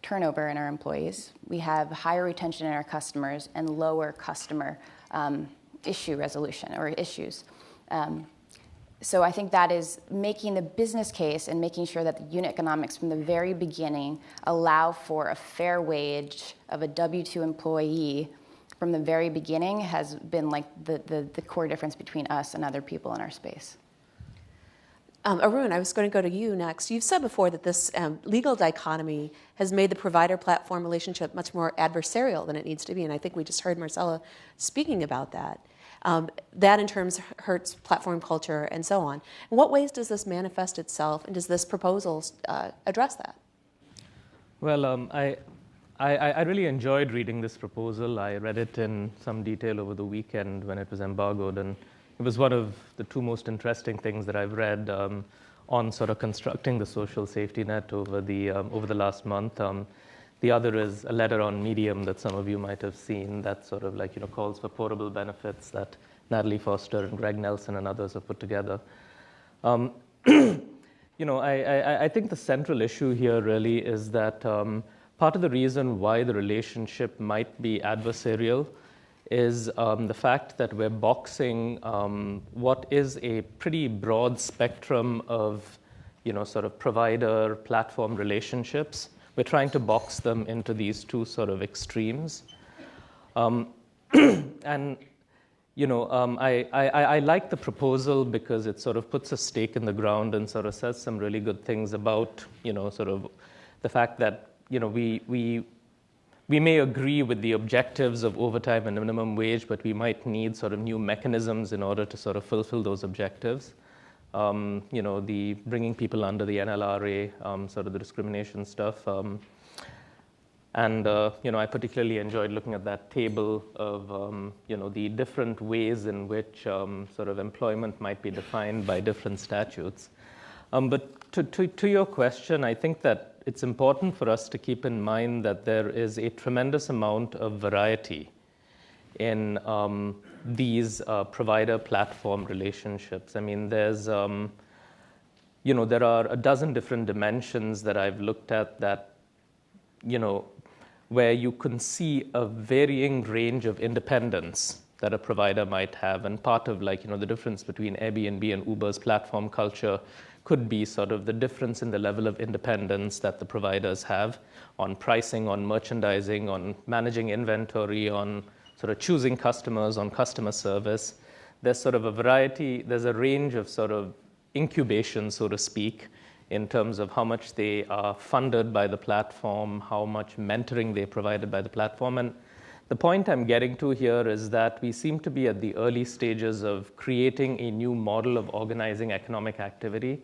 turnover in our employees. We have higher retention in our customers and lower customer issue resolution or issues. So I think that is making the business case and making sure that the unit economics from the very beginning allow for a fair wage of a W-2 employee from the very beginning has been like the core difference between us and other people in our space. Arun, I was going to go to you next. You've said before that this legal dichotomy has made the provider-platform relationship much more adversarial than it needs to be, and I think we just heard Marcella speaking about that. That in turns hurts platform culture and so on. In what ways does this manifest itself, and does this proposal address that? Well, I really enjoyed reading this proposal. I read it in some detail over the weekend when it was embargoed, and it was one of the two most interesting things that I've read on sort of constructing the social safety net over the last month. The other is a letter on Medium that some of you might have seen that sort of like, calls for portable benefits that Natalie Foster and Greg Nelson and others have put together. I think the central issue here really is that part of the reason why the relationship might be adversarial is the fact that we're boxing what is a pretty broad spectrum of, sort of provider platform relationships. We're trying to box them into these two sort of extremes. I like the proposal because it sort of puts a stake in the ground and sort of says some really good things about, sort of the fact that, we may agree with the objectives of overtime and minimum wage, but we might need sort of new mechanisms in order to sort of fulfill those objectives. The bringing people under the NLRA, sort of the discrimination stuff. I particularly enjoyed looking at that table of, the different ways in which sort of employment might be defined by different statutes. But to your question, I think that it's important for us to keep in mind that there is a tremendous amount of variety in these provider platform relationships. I mean, there's, there are a dozen different dimensions that I've looked at that, where you can see a varying range of independence that a provider might have. And part of the difference between Airbnb and Uber's platform culture could be sort of the difference in the level of independence that the providers have on pricing, on merchandising, on managing inventory, on sort of choosing customers, on customer service. There's sort of a variety, there's a range of sort of incubation, so to speak, in terms of how much they are funded by the platform, how much mentoring they provided by the platform. And the point I'm getting to here is that we seem to be at the early stages of creating a new model of organizing economic activity.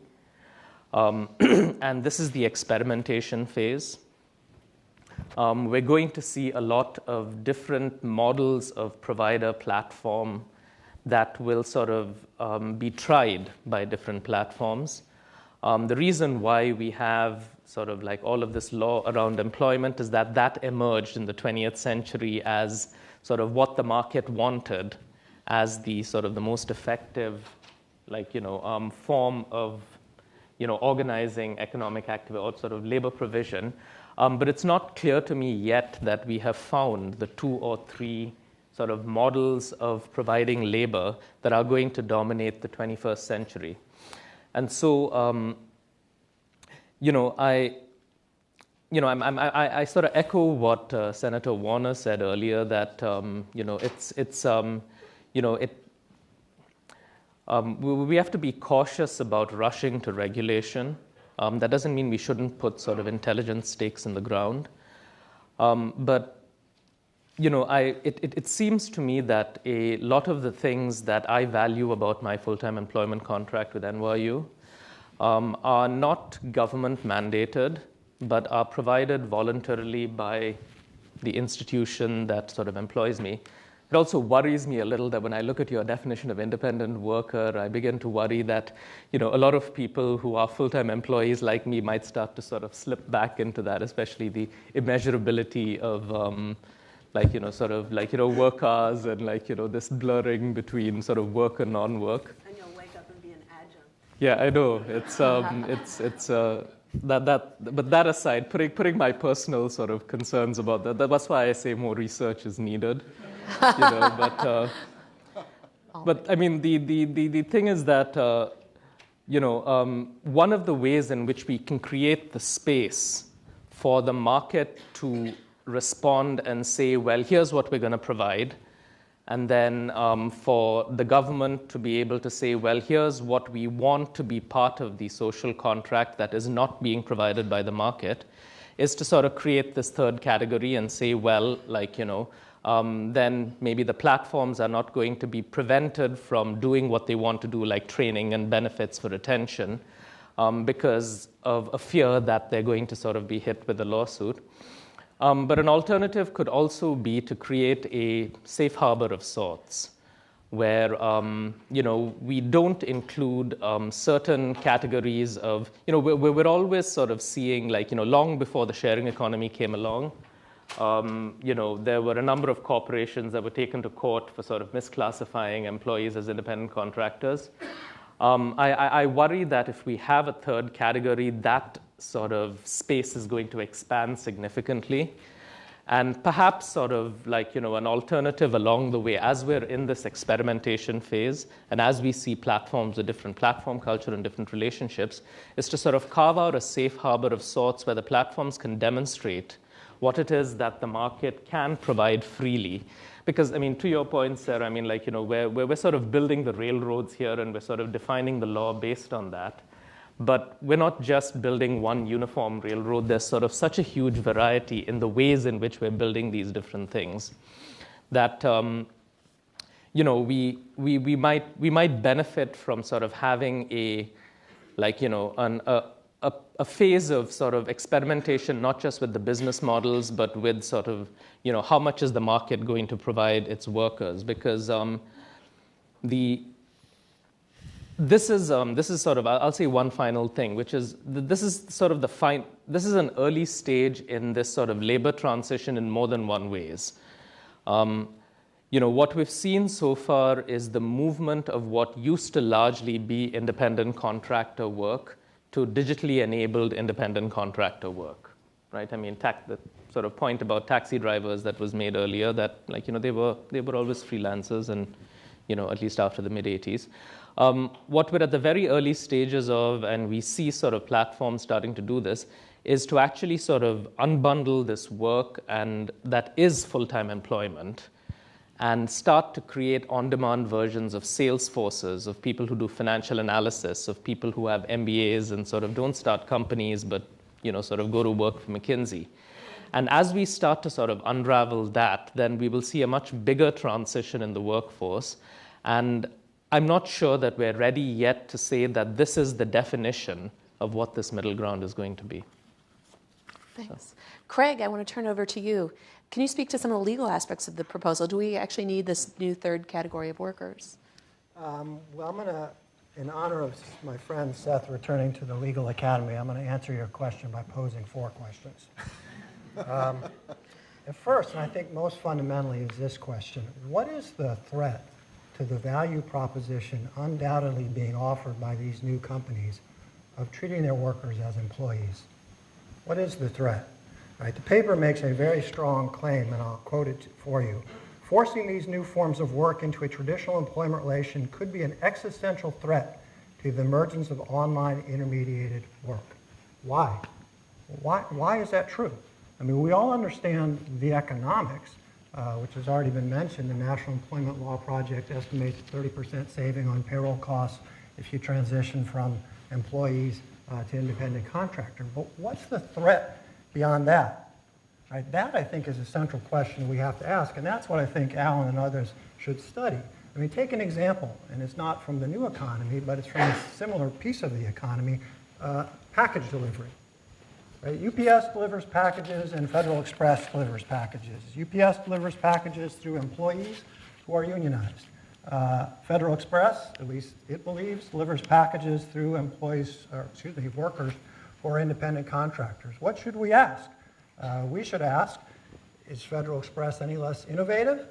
And this is the experimentation phase. We're going to see a lot of different models of provider platform that will sort of be tried by different platforms. The reason why we have sort of like all of this law around employment is that that emerged in the 20th century as sort of what the market wanted as the sort of the most effective form of organizing economic activity or sort of labor provision. But it's not clear to me yet that we have found the 2 or 3 sort of models of providing labor that are going to dominate the 21st century. And so, I sort of echo what Senator Warner said earlier, that we have to be cautious about rushing to regulation. That doesn't mean we shouldn't put sort of intelligent stakes in the ground. But it seems to me that a lot of the things that I value about my full-time employment contract with NYU are not government mandated, but are provided voluntarily by the institution that sort of employs me. It also worries me a little that when I look at your definition of independent worker, I begin to worry that, a lot of people who are full-time employees like me might start to sort of slip back into that, especially the immeasurability of, work hours and, this blurring between sort of work and non-work. And you'll wake up and be an adjunct. Yeah, I know. But that aside, putting my personal sort of concerns about that's why I say more research is needed. But I mean, the thing is that one of the ways in which we can create the space for the market to respond and say, well, here's what we're going to provide. And then for the government to be able to say, well, here's what we want to be part of the social contract that is not being provided by the market, is to sort of create this third category and say, well, then maybe the platforms are not going to be prevented from doing what they want to do, like training and benefits for retention, because of a fear that they're going to sort of be hit with a lawsuit. But an alternative could also be to create a safe harbor of sorts, where we don't include certain categories of, we're always sort of seeing, long before the sharing economy came along, there were a number of corporations that were taken to court for sort of misclassifying employees as independent contractors. I worry that if we have a third category, that sort of space is going to expand significantly. And perhaps sort of an alternative along the way, as we're in this experimentation phase, and as we see platforms with different platform culture and different relationships, is to sort of carve out a safe harbor of sorts where the platforms can demonstrate what it is that the market can provide freely. Because, to your point, Sarah, we're sort of building the railroads here, and we're sort of defining the law based on that. But we're not just building one uniform railroad. There's sort of such a huge variety in the ways in which we're building these different things that we might benefit from sort of having a phase of sort of experimentation, not just with the business models, but with sort of how much is the market going to provide its workers, because this is sort of, I'll say one final thing, which is this is an early stage in this sort of labor transition in more than one ways. What we've seen so far is the movement of what used to largely be independent contractor work to digitally enabled independent contractor work, right? The sort of point about taxi drivers that was made earlier, that they were always freelancers, and at least after the mid-'80s. What we're at the very early stages of, and we see sort of platforms starting to do this, is to actually sort of unbundle this work and that is full-time employment, and start to create on-demand versions of sales forces, of people who do financial analysis, of people who have MBAs and sort of don't start companies, but sort of go to work for McKinsey. And as we start to sort of unravel that, then we will see a much bigger transition in the workforce. And I'm not sure that we're ready yet to say that this is the definition of what this middle ground is going to be. Thanks. Craig, I want to turn over to you. Can you speak to some of the legal aspects of the proposal? Do we actually need this new third category of workers? Well, I'm going to, in honor of my friend Seth returning to the Legal Academy, I'm going to answer your question by posing 4 questions. At first, and I think most fundamentally, is this question: what is the threat to the value proposition undoubtedly being offered by these new companies of treating their workers as employees? What is the threat? Right, the paper makes a very strong claim, and I'll quote it for you. Forcing these new forms of work into a traditional employment relation could be an existential threat to the emergence of online intermediated work. Why? Why is that true? We all understand the economics, which has already been mentioned. The National Employment Law Project estimates 30% saving on payroll costs if you transition from employees to independent contractor. But what's the threat beyond that? Right? That, I think, is a central question we have to ask, and that's what I think Alan and others should study. Take an example, and it's not from the new economy, but it's from a similar piece of the economy, package delivery. Right? UPS delivers packages and Federal Express delivers packages. UPS delivers packages through employees who are unionized. Federal Express, at least it believes, delivers packages through workers who are independent contractors. What should we ask? We should ask, is Federal Express any less innovative?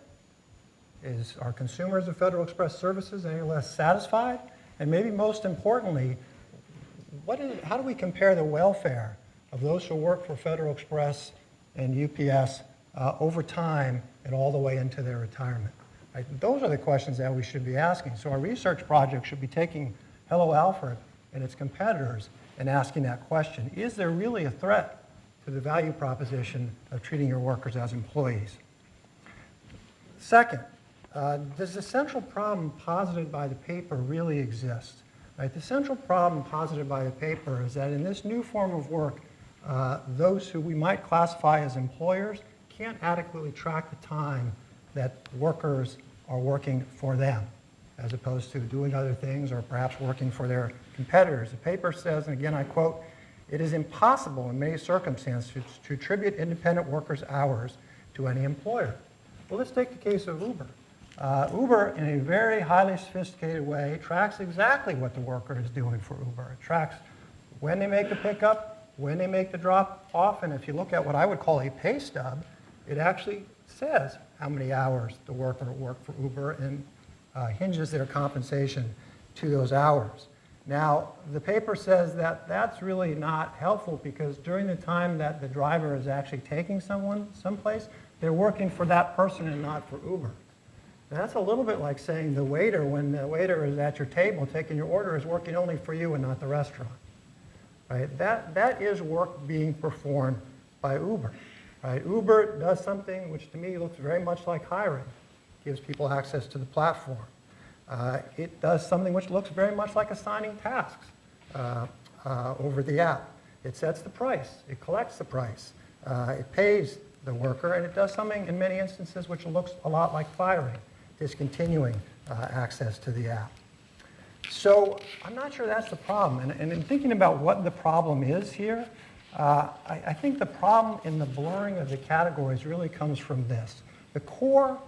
Are consumers of Federal Express services any less satisfied? And maybe most importantly, how do we compare the welfare of those who work for Federal Express and UPS over time and all the way into their retirement? Right? Those are the questions that we should be asking. So our research project should be taking Hello Alfred and its competitors in asking that question. Is there really a threat to the value proposition of treating your workers as employees? Second, does the central problem posited by the paper really exist? Right, the central problem posited by the paper is that in this new form of work, those who we might classify as employers can't adequately track the time that workers are working for them, as opposed to doing other things or perhaps working for their competitors. The paper says, and again I quote, "It is impossible in many circumstances to attribute independent workers' hours to any employer." Well, let's take the case of Uber. Uber, in a very highly sophisticated way, tracks exactly what the worker is doing for Uber. It tracks when they make the pickup, when they make the drop off, and if you look at what I would call a pay stub, it actually says how many hours the worker worked for Uber and hinges their compensation to those hours. Now, the paper says that that's really not helpful because during the time that the driver is actually taking someone someplace, they're working for that person and not for Uber. That's a little bit like saying the waiter, when the waiter is at your table taking your order, is working only for you and not the restaurant. Right? That is work being performed by Uber. Right? Uber does something which to me looks very much like hiring. It gives people access to the platform. It does something which looks very much like assigning tasks over the app. It sets the price. It collects the price. It pays the worker, and it does something in many instances which looks a lot like firing, discontinuing access to the app. So I'm not sure that's the problem. And in thinking about what the problem is here, I think the problem in the blurring of the categories really comes from this. The core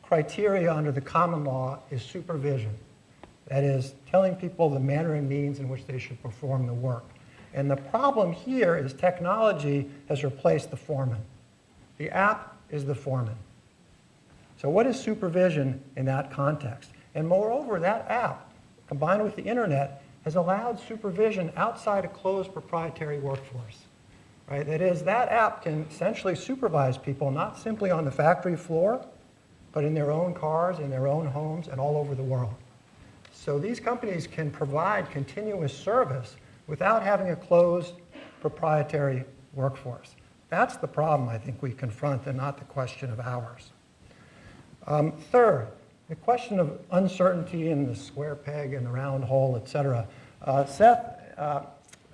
criteria under the common law is supervision. That is, telling people the manner and means in which they should perform the work. And the problem here is technology has replaced the foreman. The app is the foreman. So what is supervision in that context? And moreover, that app, combined with the internet, has allowed supervision outside a closed proprietary workforce. Right? That is, that app can essentially supervise people not simply on the factory floor, but in their own cars, in their own homes, and all over the world. So these companies can provide continuous service without having a closed proprietary workforce. That's the problem I think we confront, and not the question of hours. Third, the question of uncertainty in the square peg and the round hole, et cetera. Seth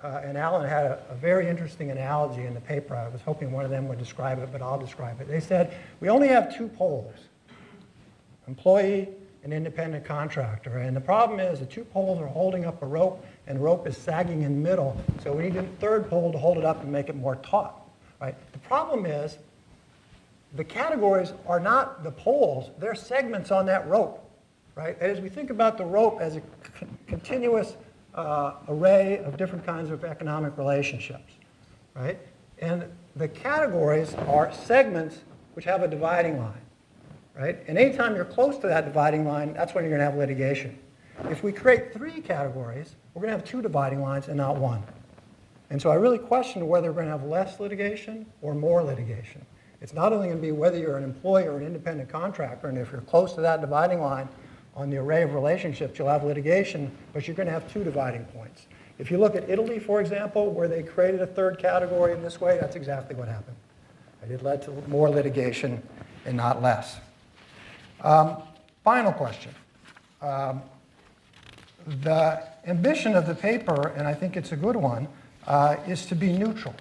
and Alan had a very interesting analogy in the paper. I was hoping one of them would describe it, but I'll describe it. They said, we only have two poles, employee and independent contractor. And the problem is the two poles are holding up a rope, and the rope is sagging in the middle, so we need a third pole to hold it up and make it more taut. Right? The problem is the categories are not the poles, they're segments on that rope. Right? As we think about the rope as a continuous array of different kinds of economic relationships. Right? And the categories are segments which have a dividing line. Right? And anytime you're close to that dividing line, that's when you're going to have litigation. If we create three categories, we're going to have two dividing lines and not one. And so I really question whether we're going to have less litigation or more litigation. It's not only going to be whether you're an employee or an independent contractor, and if you're close to that dividing line on the array of relationships, you'll have litigation, but you're going to have two dividing points. If you look at Italy, for example, where they created a third category in this way, that's exactly what happened. It led to more litigation and not less. Final question. The ambition of the paper, and I think it's a good one, is to be neutral.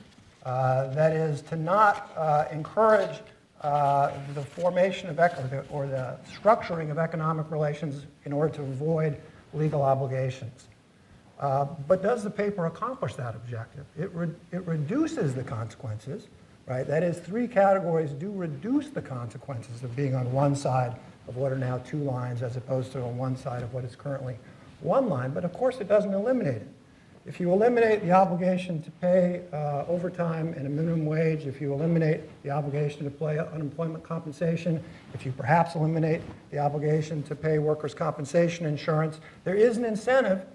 That is, to not encourage the formation of or the structuring of economic relations in order to avoid legal obligations. But does the paper accomplish that objective? It reduces the consequences, right? That is, three categories do reduce the consequences of being on one side of what are now two lines as opposed to on one side of what is currently one line, but of course it doesn't eliminate it. If you eliminate the obligation to pay overtime and a minimum wage, if you eliminate the obligation to pay unemployment compensation, if you perhaps eliminate the obligation to pay workers' compensation insurance, there is an incentive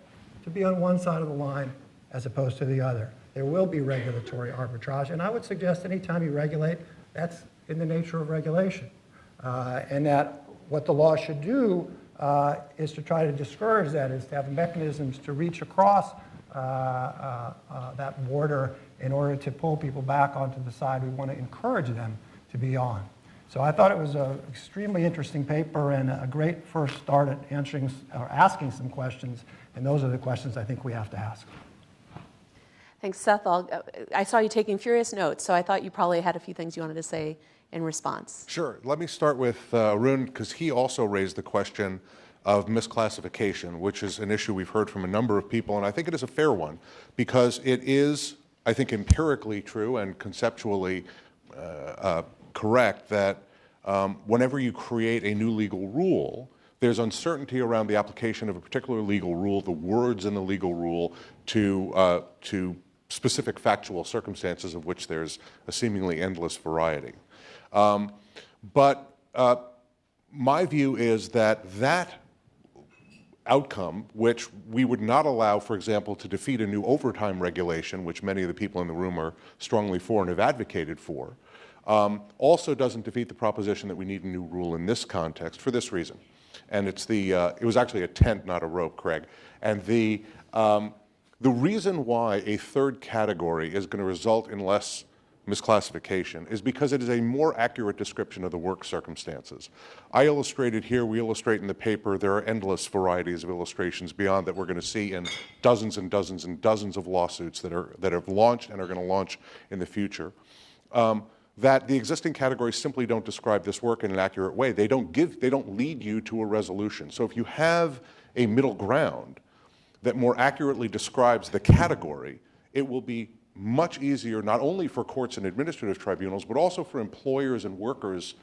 to be on one side of the line as opposed to the other. There will be regulatory arbitrage, and I would suggest anytime you regulate, that's in the nature of regulation. And that what the law should do is to try to discourage that, is to have mechanisms to reach across that border in order to pull people back onto the side we want to encourage them to be on. So I thought it was an extremely interesting paper and a great first start at answering or asking some questions, and those are the questions I think we have to ask. Thanks, Seth. I saw you taking furious notes, so I thought you probably had a few things you wanted to say in response. Sure. Let me start with Arun, because he also raised the question of misclassification, which is an issue we've heard from a number of people, and I think it is a fair one, because it is, I think, empirically true and conceptually correct that whenever you create a new legal rule, there's uncertainty around the application of a particular legal rule, the words in the legal rule, to specific factual circumstances of which there's a seemingly endless variety. But my view is that that outcome, which we would not allow, for example, to defeat a new overtime regulation, which many of the people in the room are strongly for and have advocated for, also doesn't defeat the proposition that we need a new rule in this context for this reason. And it's it was actually a tent, not a rope, Craig. And the reason why a third category is going to result in less misclassification is because it is a more accurate description of the work circumstances. I illustrated here, we illustrate in the paper, there are endless varieties of illustrations beyond that we're going to see in dozens and dozens and dozens of lawsuits that have launched and are going to launch in the future. That the existing categories simply don't describe this work in an accurate way. They don't lead you to a resolution. So if you have a middle ground that more accurately describes the category, it will be much easier not only for courts and administrative tribunals, but also for employers and workers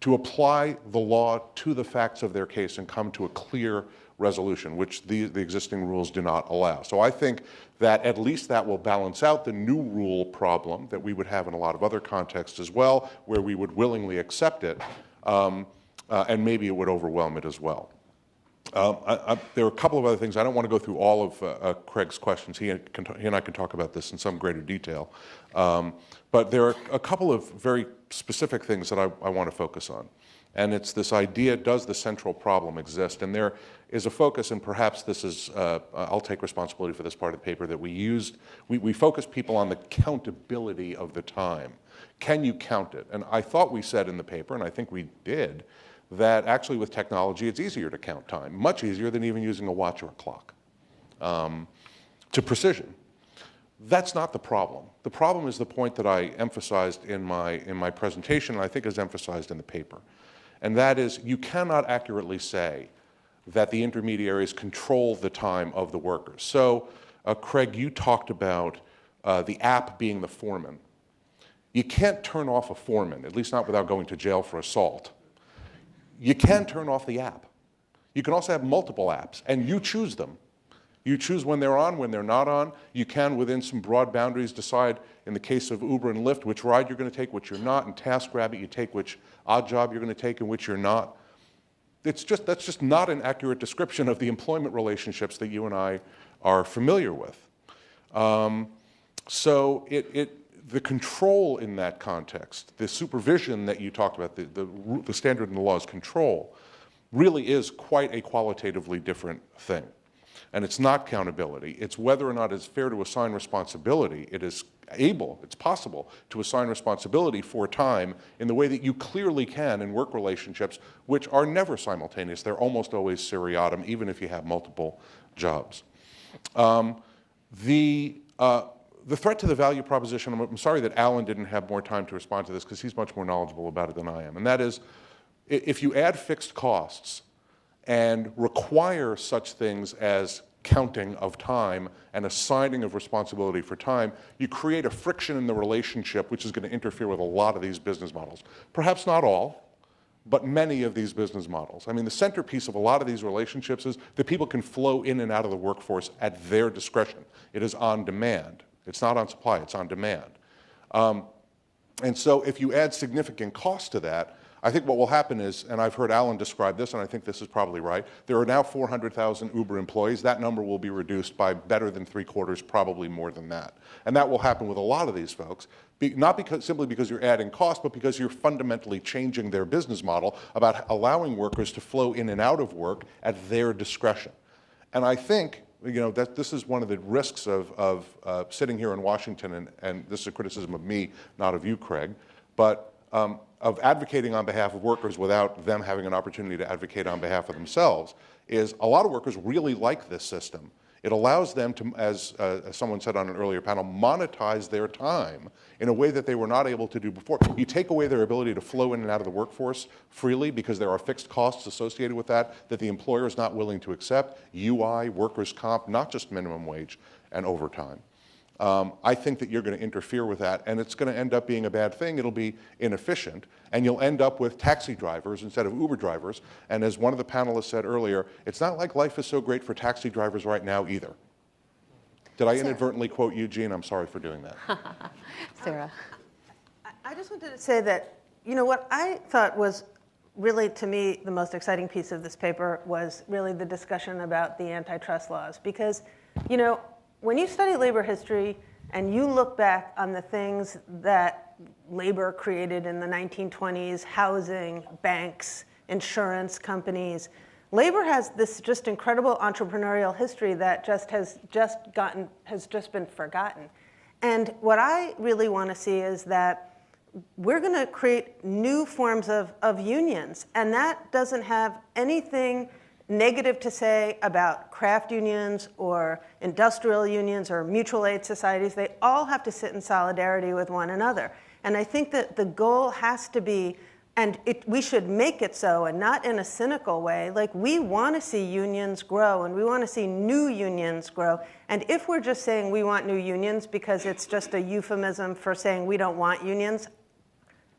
to apply the law to the facts of their case and come to a clear resolution, which the existing rules do not allow. So I think that at least that will balance out the new rule problem that we would have in a lot of other contexts as well, where we would willingly accept it, and maybe it would overwhelm it as well. There are a couple of other things. I don't want to go through all of Craig's questions. He and I can talk about this in some greater detail. But there are a couple of very specific things that I want to focus on. And it's this idea, does the central problem exist? And there is a focus, and perhaps this is, I'll take responsibility for this part of the paper, that we focus people on the countability of the time. Can you count it? And I thought we said in the paper, and I think we did, that actually with technology it's easier to count time, much easier than even using a watch or a clock, to precision. That's not the problem. The problem is the point that I emphasized in my presentation, and I think is emphasized in the paper. And that is, you cannot accurately say that the intermediaries control the time of the workers. So, Craig, you talked about the app being the foreman. You can't turn off a foreman, at least not without going to jail for assault. You can turn off the app. You can also have multiple apps, and you choose them. You choose when they're on, when they're not on. You can, within some broad boundaries, decide, in the case of Uber and Lyft, which ride you're going to take, which you're not. In TaskRabbit, you take which odd job you're going to take and which you're not. That's just not an accurate description of the employment relationships that you and I are familiar with. So the control in that context, the supervision that you talked about, the standard in the law is control, really is quite a qualitatively different thing. And it's not accountability. It's whether or not it's fair to assign responsibility. It's possible to assign responsibility for time in the way that you clearly can in work relationships, which are never simultaneous. They're almost always seriatim, even if you have multiple jobs. The threat to the value proposition, I'm sorry that Alan didn't have more time to respond to this because he's much more knowledgeable about it than I am. And that is, if you add fixed costs and require such things as counting of time and assigning of responsibility for time, you create a friction in the relationship which is going to interfere with a lot of these business models. Perhaps not all, but many of these business models. I mean, the centerpiece of a lot of these relationships is that people can flow in and out of the workforce at their discretion. It is on demand. It's not on supply, it's on demand. And so if you add significant cost to that, I think what will happen is, and I've heard Alan describe this, and I think this is probably right, there are now 400,000 Uber employees. That number will be reduced by better than 3/4, probably more than that. And that will happen with a lot of these folks, not simply because you're adding cost, but because you're fundamentally changing their business model about allowing workers to flow in and out of work at their discretion. And I think that this is one of the risks of sitting here in Washington, and this is a criticism of me, not of you, Craig, but of advocating on behalf of workers without them having an opportunity to advocate on behalf of themselves, is a lot of workers really like this system. It allows them to, as someone said on an earlier panel, monetize their time in a way that they were not able to do before. You take away their ability to flow in and out of the workforce freely because there are fixed costs associated with that the employer is not willing to accept, UI, workers' comp, not just minimum wage, and overtime. I think that you're going to interfere with that, and it's going to end up being a bad thing. It'll be inefficient, and you'll end up with taxi drivers instead of Uber drivers. And as one of the panelists said earlier, it's not like life is so great for taxi drivers right now either. Did I inadvertently quote Eugene? I'm sorry for doing that. Sarah. I just wanted to say that, what I thought was really, to me, the most exciting piece of this paper was really the discussion about the antitrust laws. Because, when you study labor history and you look back on the things that labor created in the 1920s, housing, banks, insurance companies, labor has this just incredible entrepreneurial history that has just been forgotten. And what I really want to see is that we're going to create new forms of unions, and that doesn't have anything negative to say about craft unions or industrial unions or mutual aid societies. They all have to sit in solidarity with one another. And I think that the goal has to be, and we should make it so, and not in a cynical way, like we want to see unions grow and we want to see new unions grow. And if we're just saying we want new unions because it's just a euphemism for saying we don't want unions,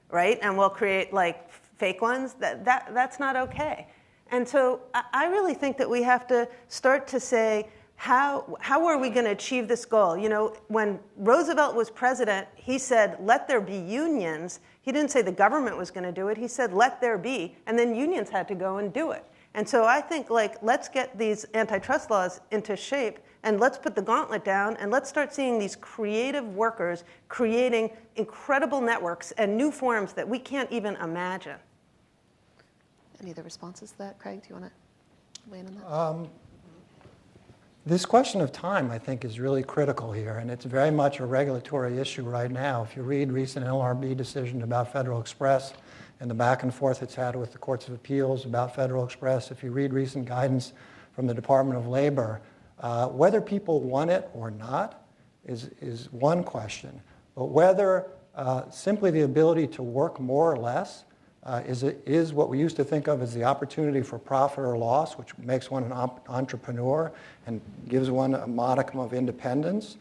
right, and we'll create like fake ones, that's not okay. And so I really think that we have to start to say, how are we going to achieve this goal? When Roosevelt was president, he said, let there be unions. He didn't say the government was going to do it. He said, let there be. And then unions had to go and do it. And so I think, let's get these antitrust laws into shape, and let's put the gauntlet down, and let's start seeing these creative workers creating incredible networks and new forms that we can't even imagine. Any other responses to that? Craig, do you want to weigh in on that? This question of time, I think, is really critical here, and it's very much a regulatory issue right now. If you read recent LRB decision about Federal Express and the back and forth it's had with the courts of appeals about Federal Express, if you read recent guidance from the Department of Labor, whether people want it or not is one question. But whether simply the ability to work more or less is what we used to think of as the opportunity for profit or loss, which makes one an entrepreneur and gives one a modicum of independence,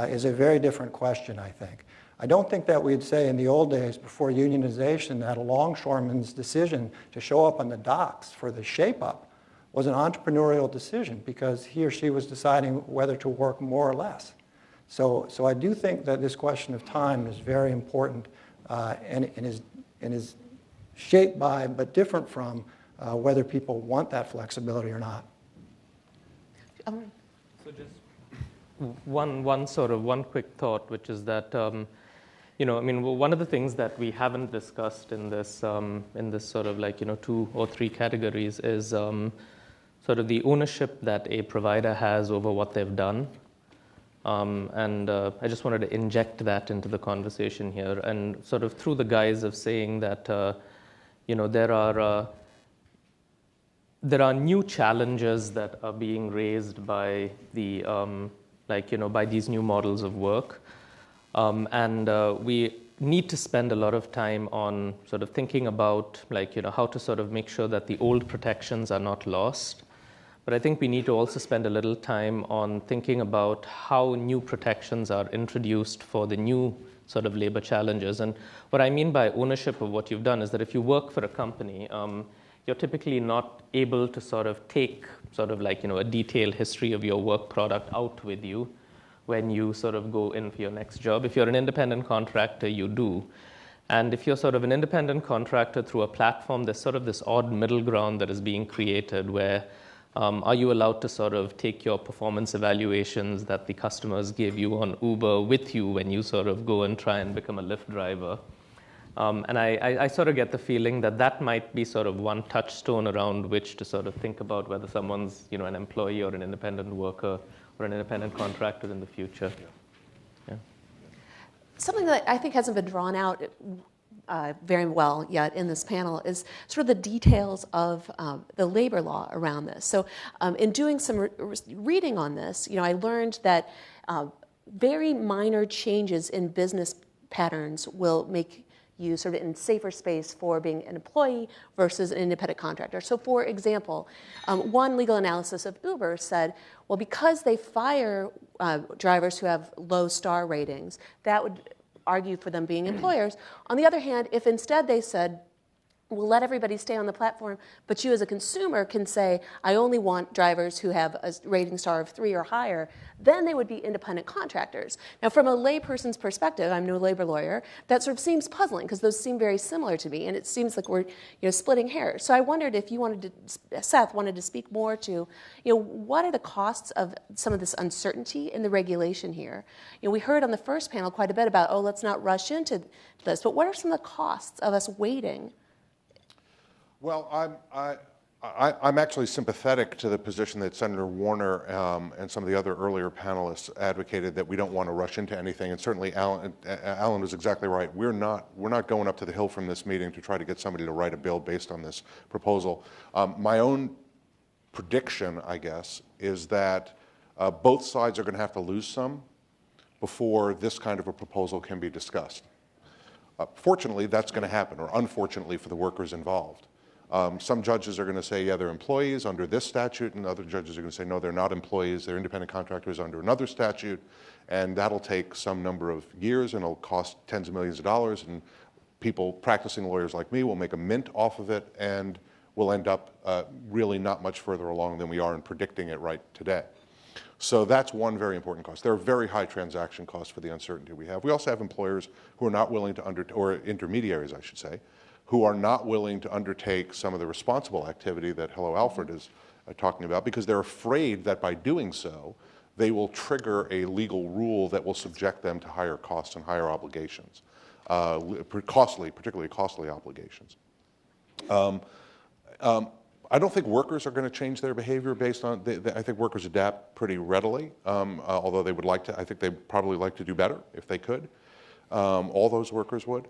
is a very different question, I think. I don't think that we'd say in the old days before unionization that a longshoreman's decision to show up on the docks for the shape-up was an entrepreneurial decision because he or she was deciding whether to work more or less. So I do think that this question of time is very important and is shaped by, but different from, whether people want that flexibility or not. So just one quick thought, which is that, one of the things that we haven't discussed in this sort of 2 or 3 categories is sort of the ownership that a provider has over what they've done. And I just wanted to inject that into the conversation here, and sort of through the guise of saying that there are new challenges that are being raised by the by these new models of work, and we need to spend a lot of time on sort of thinking about how to sort of make sure that the old protections are not lost. But I think we need to also spend a little time on thinking about how new protections are introduced for the new sort of labor challenges. And what I mean by ownership of what you've done is that if you work for a company, you're typically not able to sort of take sort of a detailed history of your work product out with you when you sort of go in for your next job. If you're an independent contractor, you do. And if you're sort of an independent contractor through a platform, there's sort of this odd middle ground that is being created where are you allowed to sort of take your performance evaluations that the customers give you on Uber with you when you sort of go and try and become a Lyft driver? And I sort of get the feeling that that might be sort of one touchstone around which to sort of think about whether someone's, you know, an employee or an independent worker or an independent contractor in the future. Yeah. Something that I think hasn't been drawn out very well yet in this panel is sort of the details of the labor law around this. So in doing some reading on this, you know, I learned that very minor changes in business patterns will make you sort of in safer space for being an employee versus an independent contractor. So for example, one legal analysis of Uber said, well, because they fire drivers who have low star ratings, that would argue for them being employers. On the other hand, if instead they said, we'll let everybody stay on the platform, but you as a consumer can say, I only want drivers who have a rating star of 3 or higher, then they would be independent contractors. Now, from a layperson's perspective, I'm no labor lawyer, that sort of seems puzzling because those seem very similar to me, and it seems like we're, you know, splitting hairs. So I wondered if you wanted to, Seth, wanted to speak more to, you know, what are the costs of some of this uncertainty in the regulation here? You know, we heard on the first panel quite a bit about, oh, let's not rush into this, but what are some of the costs of us waiting? Well, I'm actually sympathetic to the position that Senator Warner and some of the other earlier panelists advocated, that we don't want to rush into anything. And certainly Alan was exactly right. We're not going up to the hill from this meeting to try to get somebody to write a bill based on this proposal. My own prediction, I guess, is that both sides are going to have to lose some before this kind of a proposal can be discussed. Fortunately, that's going to happen, or unfortunately for the workers involved. Some judges are going to say, yeah, they're employees under this statute, and other judges are going to say, no, they're not employees, they're independent contractors under another statute, and that'll take some number of years, and it'll cost tens of millions of dollars, and people, practicing lawyers like me, will make a mint off of it, and we'll end up really not much further along than we are in predicting it right today. So that's one very important cost. There are very high transaction costs for the uncertainty we have. We also have employers who are not willing to or intermediaries, I should say, who are not willing to undertake some of the responsible activity that Hello Alfred is talking about, because they're afraid that by doing so, they will trigger a legal rule that will subject them to higher costs and higher obligations, particularly costly obligations. I don't think workers are going to change their behavior based on, I think workers adapt pretty readily, although they would like to, I think they'd probably like to do better if they could. All those workers would.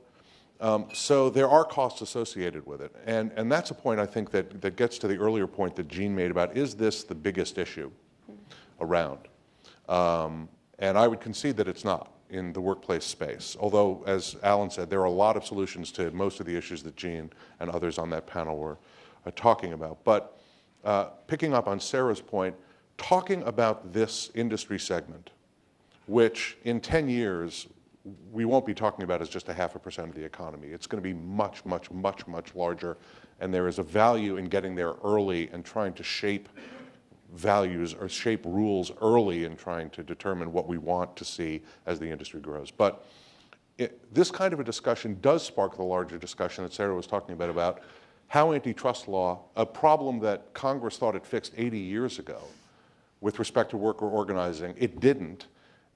So there are costs associated with it. And that's a point, I think, that gets to the earlier point that Jean made about, is this the biggest issue around? And I would concede that it's not in the workplace space. Although, as Alan said, there are a lot of solutions to most of the issues that Jean and others on that panel were talking about. But picking up on Sarah's point, talking about this industry segment, which in 10 years, we won't be talking about as just 0.5% of the economy. It's going to be much, much, much, much larger, and there is a value in getting there early and trying to shape values or shape rules early and trying to determine what we want to see as the industry grows. But this kind of a discussion does spark the larger discussion that Sarah was talking about how antitrust law, a problem that Congress thought it fixed 80 years ago with respect to worker organizing, it didn't.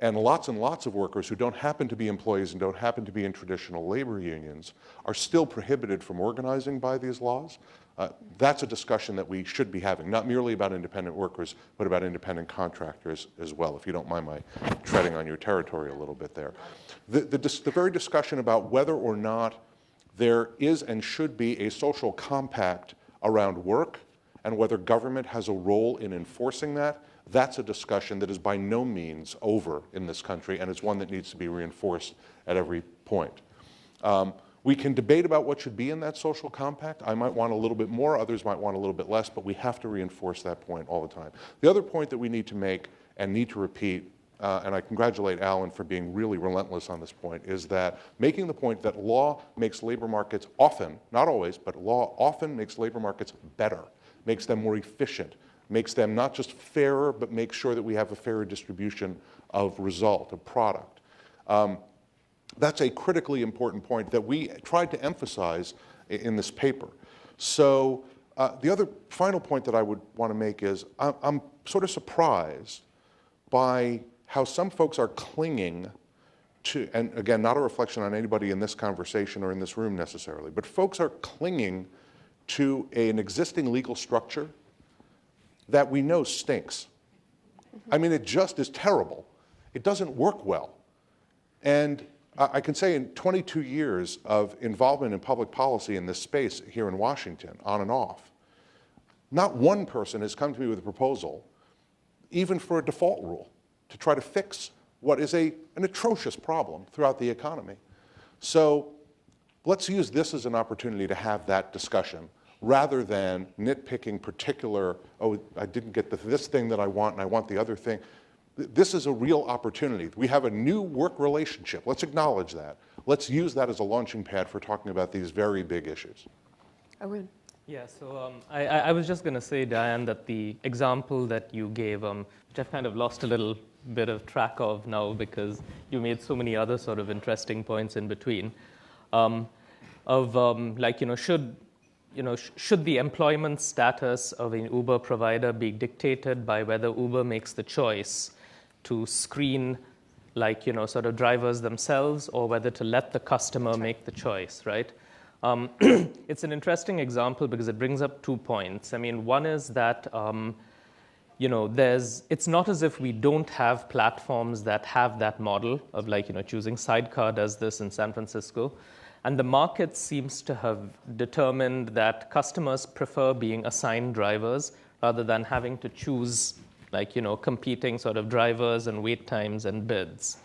And lots of workers who don't happen to be employees and don't happen to be in traditional labor unions are still prohibited from organizing by these laws. That's a discussion that we should be having, not merely about independent workers, but about independent contractors as well, if you don't mind my treading on your territory a little bit there. The very discussion about whether or not there is and should be a social compact around work and whether government has a role in enforcing that, that's a discussion that is by no means over in this country, and it's one that needs to be reinforced at every point. We can debate about what should be in that social compact. I might want a little bit more, others might want a little bit less, but we have to reinforce that point all the time. The other point that we need to make and need to repeat, and I congratulate Alan for being really relentless on this point, is that making the point that law makes labor markets often, not always, but law often makes labor markets better, makes them more efficient, makes them not just fairer, but makes sure that we have a fairer distribution of result, of product. That's a critically important point that we tried to emphasize in this paper. So the other final point that I would want to make is I'm sort of surprised by how some folks are clinging to, and again, not a reflection on anybody in this conversation or in this room necessarily, but folks are clinging to an existing legal structure that we know stinks. I mean, it just is terrible. It doesn't work well. And I can say in 22 years of involvement in public policy in this space here in Washington, on and off, not one person has come to me with a proposal, even for a default rule, to try to fix what is an atrocious problem throughout the economy. So let's use this as an opportunity to have that discussion rather than nitpicking particular, oh, I didn't get this thing that I want and I want the other thing. This is a real opportunity. We have a new work relationship. Let's acknowledge that. Let's use that as a launching pad for talking about these very big issues. Arun. Yeah, so I was just going to say, Diane, that the example that you gave, which I've kind of lost a little bit of track of now because you made so many other sort of interesting points in between, should the employment status of an Uber provider be dictated by whether Uber makes the choice to screen sort of drivers themselves or whether to let the customer make the choice, right? It's an interesting example because it brings up 2 points. I mean, one is that, it's not as if we don't have platforms that have that model of choosing Sidecar does this in San Francisco. And the market seems to have determined that customers prefer being assigned drivers rather than having to choose competing sort of drivers and wait times and bids.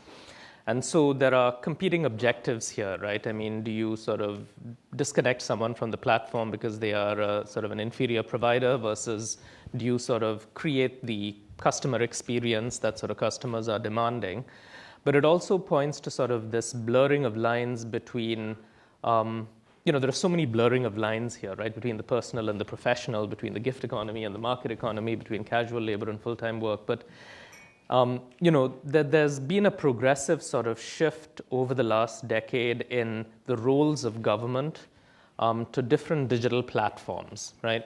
And so there are competing objectives here, right? I mean, do you sort of disconnect someone from the platform because they are sort of an inferior provider versus do you sort of create the customer experience that sort of customers are demanding? But it also points to sort of this blurring of lines between, there are so many blurring of lines here, right? Between the personal and the professional, between the gift economy and the market economy, between casual labor and full-time work. But there's been a progressive sort of shift over the last decade in the roles of government to different digital platforms, right?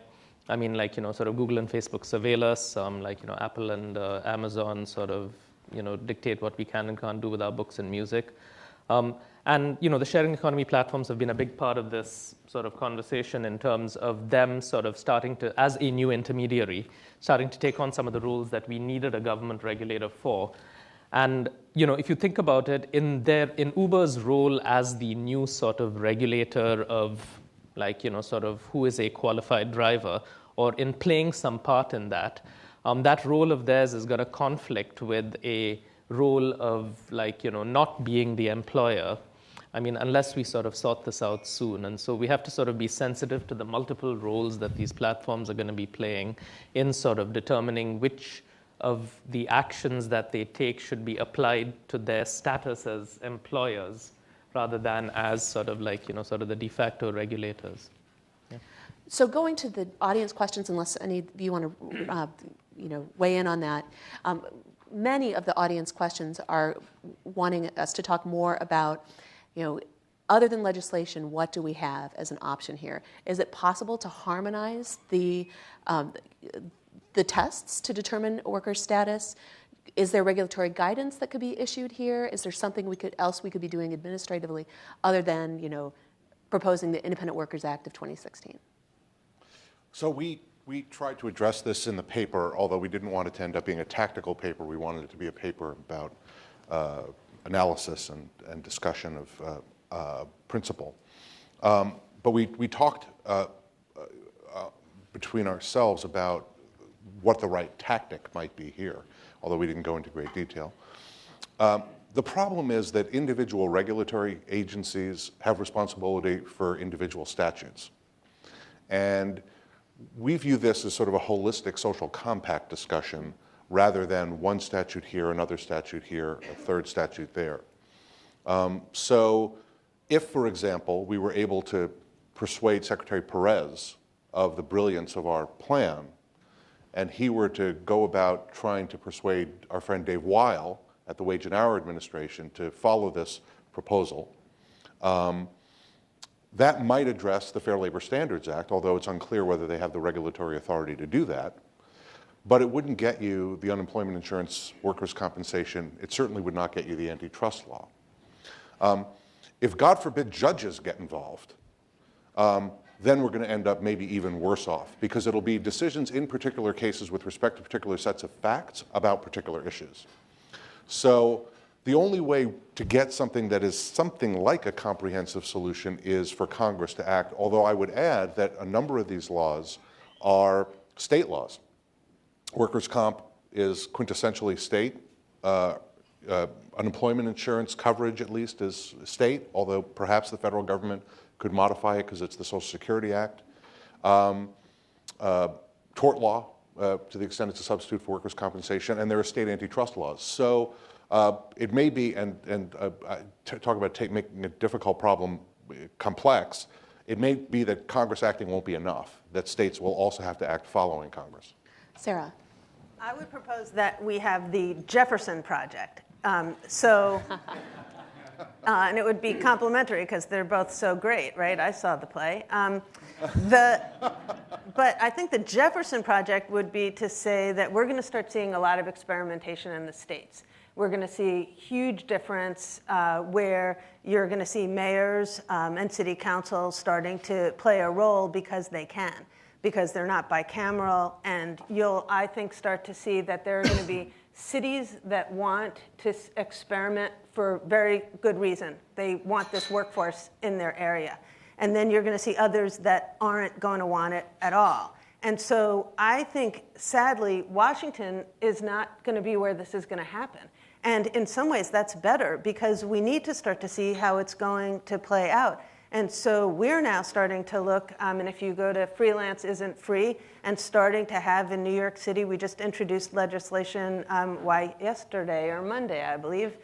I mean, sort of Google and Facebook surveil us, Apple and Amazon sort of, dictate what we can and can't do with our books and music. And the sharing economy platforms have been a big part of this sort of conversation in terms of them sort of starting to, as a new intermediary, starting to take on some of the roles that we needed a government regulator for. And if you think about it, in Uber's role as the new sort of regulator of sort of who is a qualified driver, or in playing some part in that, that role of theirs is going to conflict with a role of not being the employer. I mean, unless we sort of sort this out soon. And so we have to sort of be sensitive to the multiple roles that these platforms are going to be playing in sort of determining which of the actions that they take should be applied to their status as employers rather than as sort of sort of the de facto regulators. Yeah. So going to the audience questions, unless any of you want to weigh in on that. Many of the audience questions are wanting us to talk more about, other than legislation, what do we have as an option here? Is it possible to harmonize the tests to determine worker status? Is there regulatory guidance that could be issued here? Is there something else we could be doing administratively other than, proposing the Independent Workers Act of 2016? So we tried to address this in the paper, although we didn't want it to end up being a tactical paper. We wanted it to be a paper about analysis and discussion of principle. But we talked between ourselves about what the right tactic might be here, although we didn't go into great detail. The problem is that individual regulatory agencies have responsibility for individual statutes. And we view this as sort of a holistic social compact discussion rather than one statute here, another statute here, a third statute there. So if, for example, we were able to persuade Secretary Perez of the brilliance of our plan, and he were to go about trying to persuade our friend Dave Weil at the Wage and Hour Administration to follow this proposal. That might address the Fair Labor Standards Act, although it's unclear whether they have the regulatory authority to do that. But it wouldn't get you the unemployment insurance, workers' compensation. It certainly would not get you the antitrust law. If, God forbid, judges get involved, then we're going to end up maybe even worse off, because it'll be decisions in particular cases with respect to particular sets of facts about particular issues. So the only way to get something that is something like a comprehensive solution is for Congress to act, although I would add that a number of these laws are state laws. Workers' comp is quintessentially state. Unemployment insurance coverage, at least, is state, although perhaps the federal government could modify it because it's the Social Security Act. Tort law, to the extent it's a substitute for workers' compensation, and there are state antitrust laws. So it may be, talk about making a difficult problem complex, it may be that Congress acting won't be enough, that states will also have to act following Congress. Sarah. I would propose that we have the Jefferson Project. And it would be complementary because they're both so great, right? I saw the play. But I think the Jefferson Project would be to say that we're going to start seeing a lot of experimentation in the states. We're going to see huge difference where you're going to see mayors and city councils starting to play a role because they can, because they're not bicameral. And you'll, I think, start to see that there are going to be cities that want to experiment for very good reason. They want this workforce in their area. And then you're going to see others that aren't going to want it at all. And so I think, sadly, Washington is not going to be where this is going to happen. And in some ways, that's better because we need to start to see how it's going to play out. And so we're now starting to look, and if you go to Freelance Isn't Free, and starting to have in New York City, we just introduced legislation, yesterday or Monday, I believe,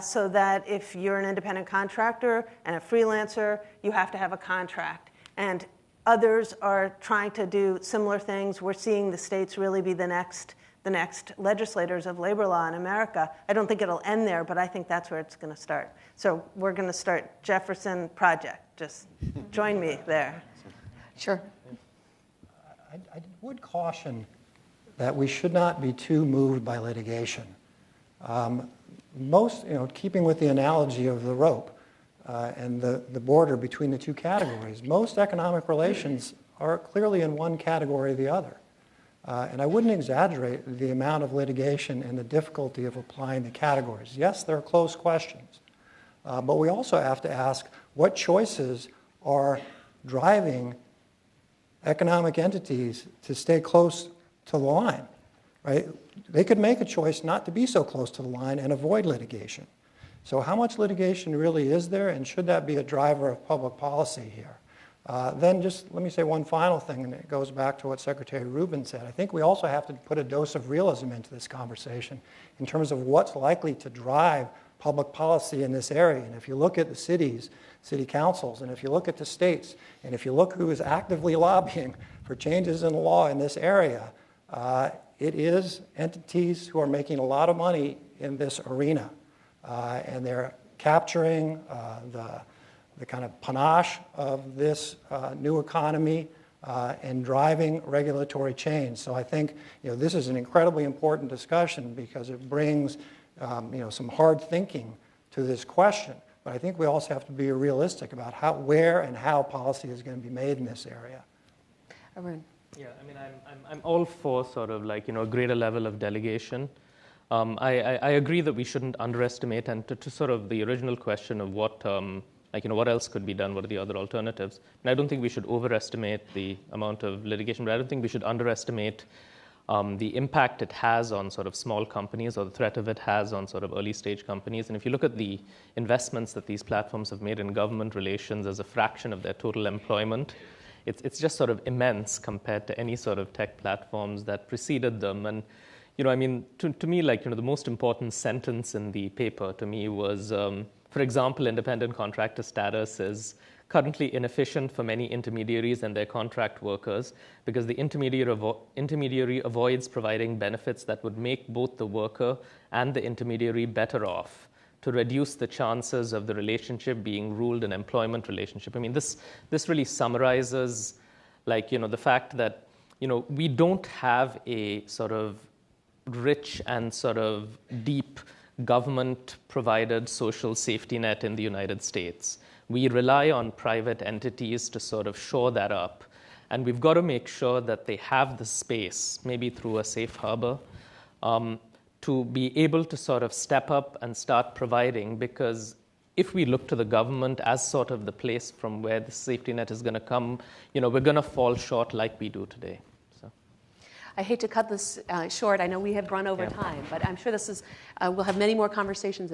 so that if you're an independent contractor and a freelancer, you have to have a contract. And others are trying to do similar things. We're seeing the states really be the next legislators of labor law in America. I don't think it'll end there, but I think that's where it's going to start. So we're going to start Jefferson Project. Just join me there. Sure. I would caution that we should not be too moved by litigation. Keeping with the analogy of the rope and the border between the two categories, most economic relations are clearly in one category or the other. And I wouldn't exaggerate the amount of litigation and the difficulty of applying the categories. Yes, there are close questions. But we also have to ask what choices are driving economic entities to stay close to the line, right? They could make a choice not to be so close to the line and avoid litigation. So how much litigation really is there, and should that be a driver of public policy here? Then just let me say one final thing, and it goes back to what Secretary Rubin said. I think we also have to put a dose of realism into this conversation in terms of what's likely to drive public policy in this area. And if you look at the cities, city councils, and if you look at the states, and if you look who is actively lobbying for changes in the law in this area, it is entities who are making a lot of money in this arena. And they're capturing the kind of panache of this new economy and driving regulatory change. So I think this is an incredibly important discussion because it brings some hard thinking to this question. But I think we also have to be realistic about where and how policy is going to be made in this area. Arun. Yeah, I mean, I'm all for sort of like a greater level of delegation. I agree that we shouldn't underestimate, and to sort of the original question of what what else could be done, what are the other alternatives? And I don't think we should overestimate the amount of litigation, but I don't think we should underestimate the impact it has on sort of small companies, or the threat of it has on sort of early stage companies. And if you look at the investments that these platforms have made in government relations as a fraction of their total employment, it's just sort of immense compared to any sort of tech platforms that preceded them. And I mean, to me, the most important sentence in the paper to me was, for example, independent contractor status is currently inefficient for many intermediaries and their contract workers because the intermediary avoids providing benefits that would make both the worker and the intermediary better off to to reduce the chances of the relationship being ruled an employment relationship. I mean, this really summarizes, like, the fact that, we don't have a sort of rich and sort of deep government-provided social safety net in the United States. We rely on private entities to sort of shore that up. And we've got to make sure that they have the space, maybe through a safe harbor, to be able to sort of step up and start providing, because if we look to the government as sort of the place from where the safety net is going to come, we're going to fall short like we do today. So, I hate to cut this short. I know we have run over time, but I'm sure we'll have many more conversations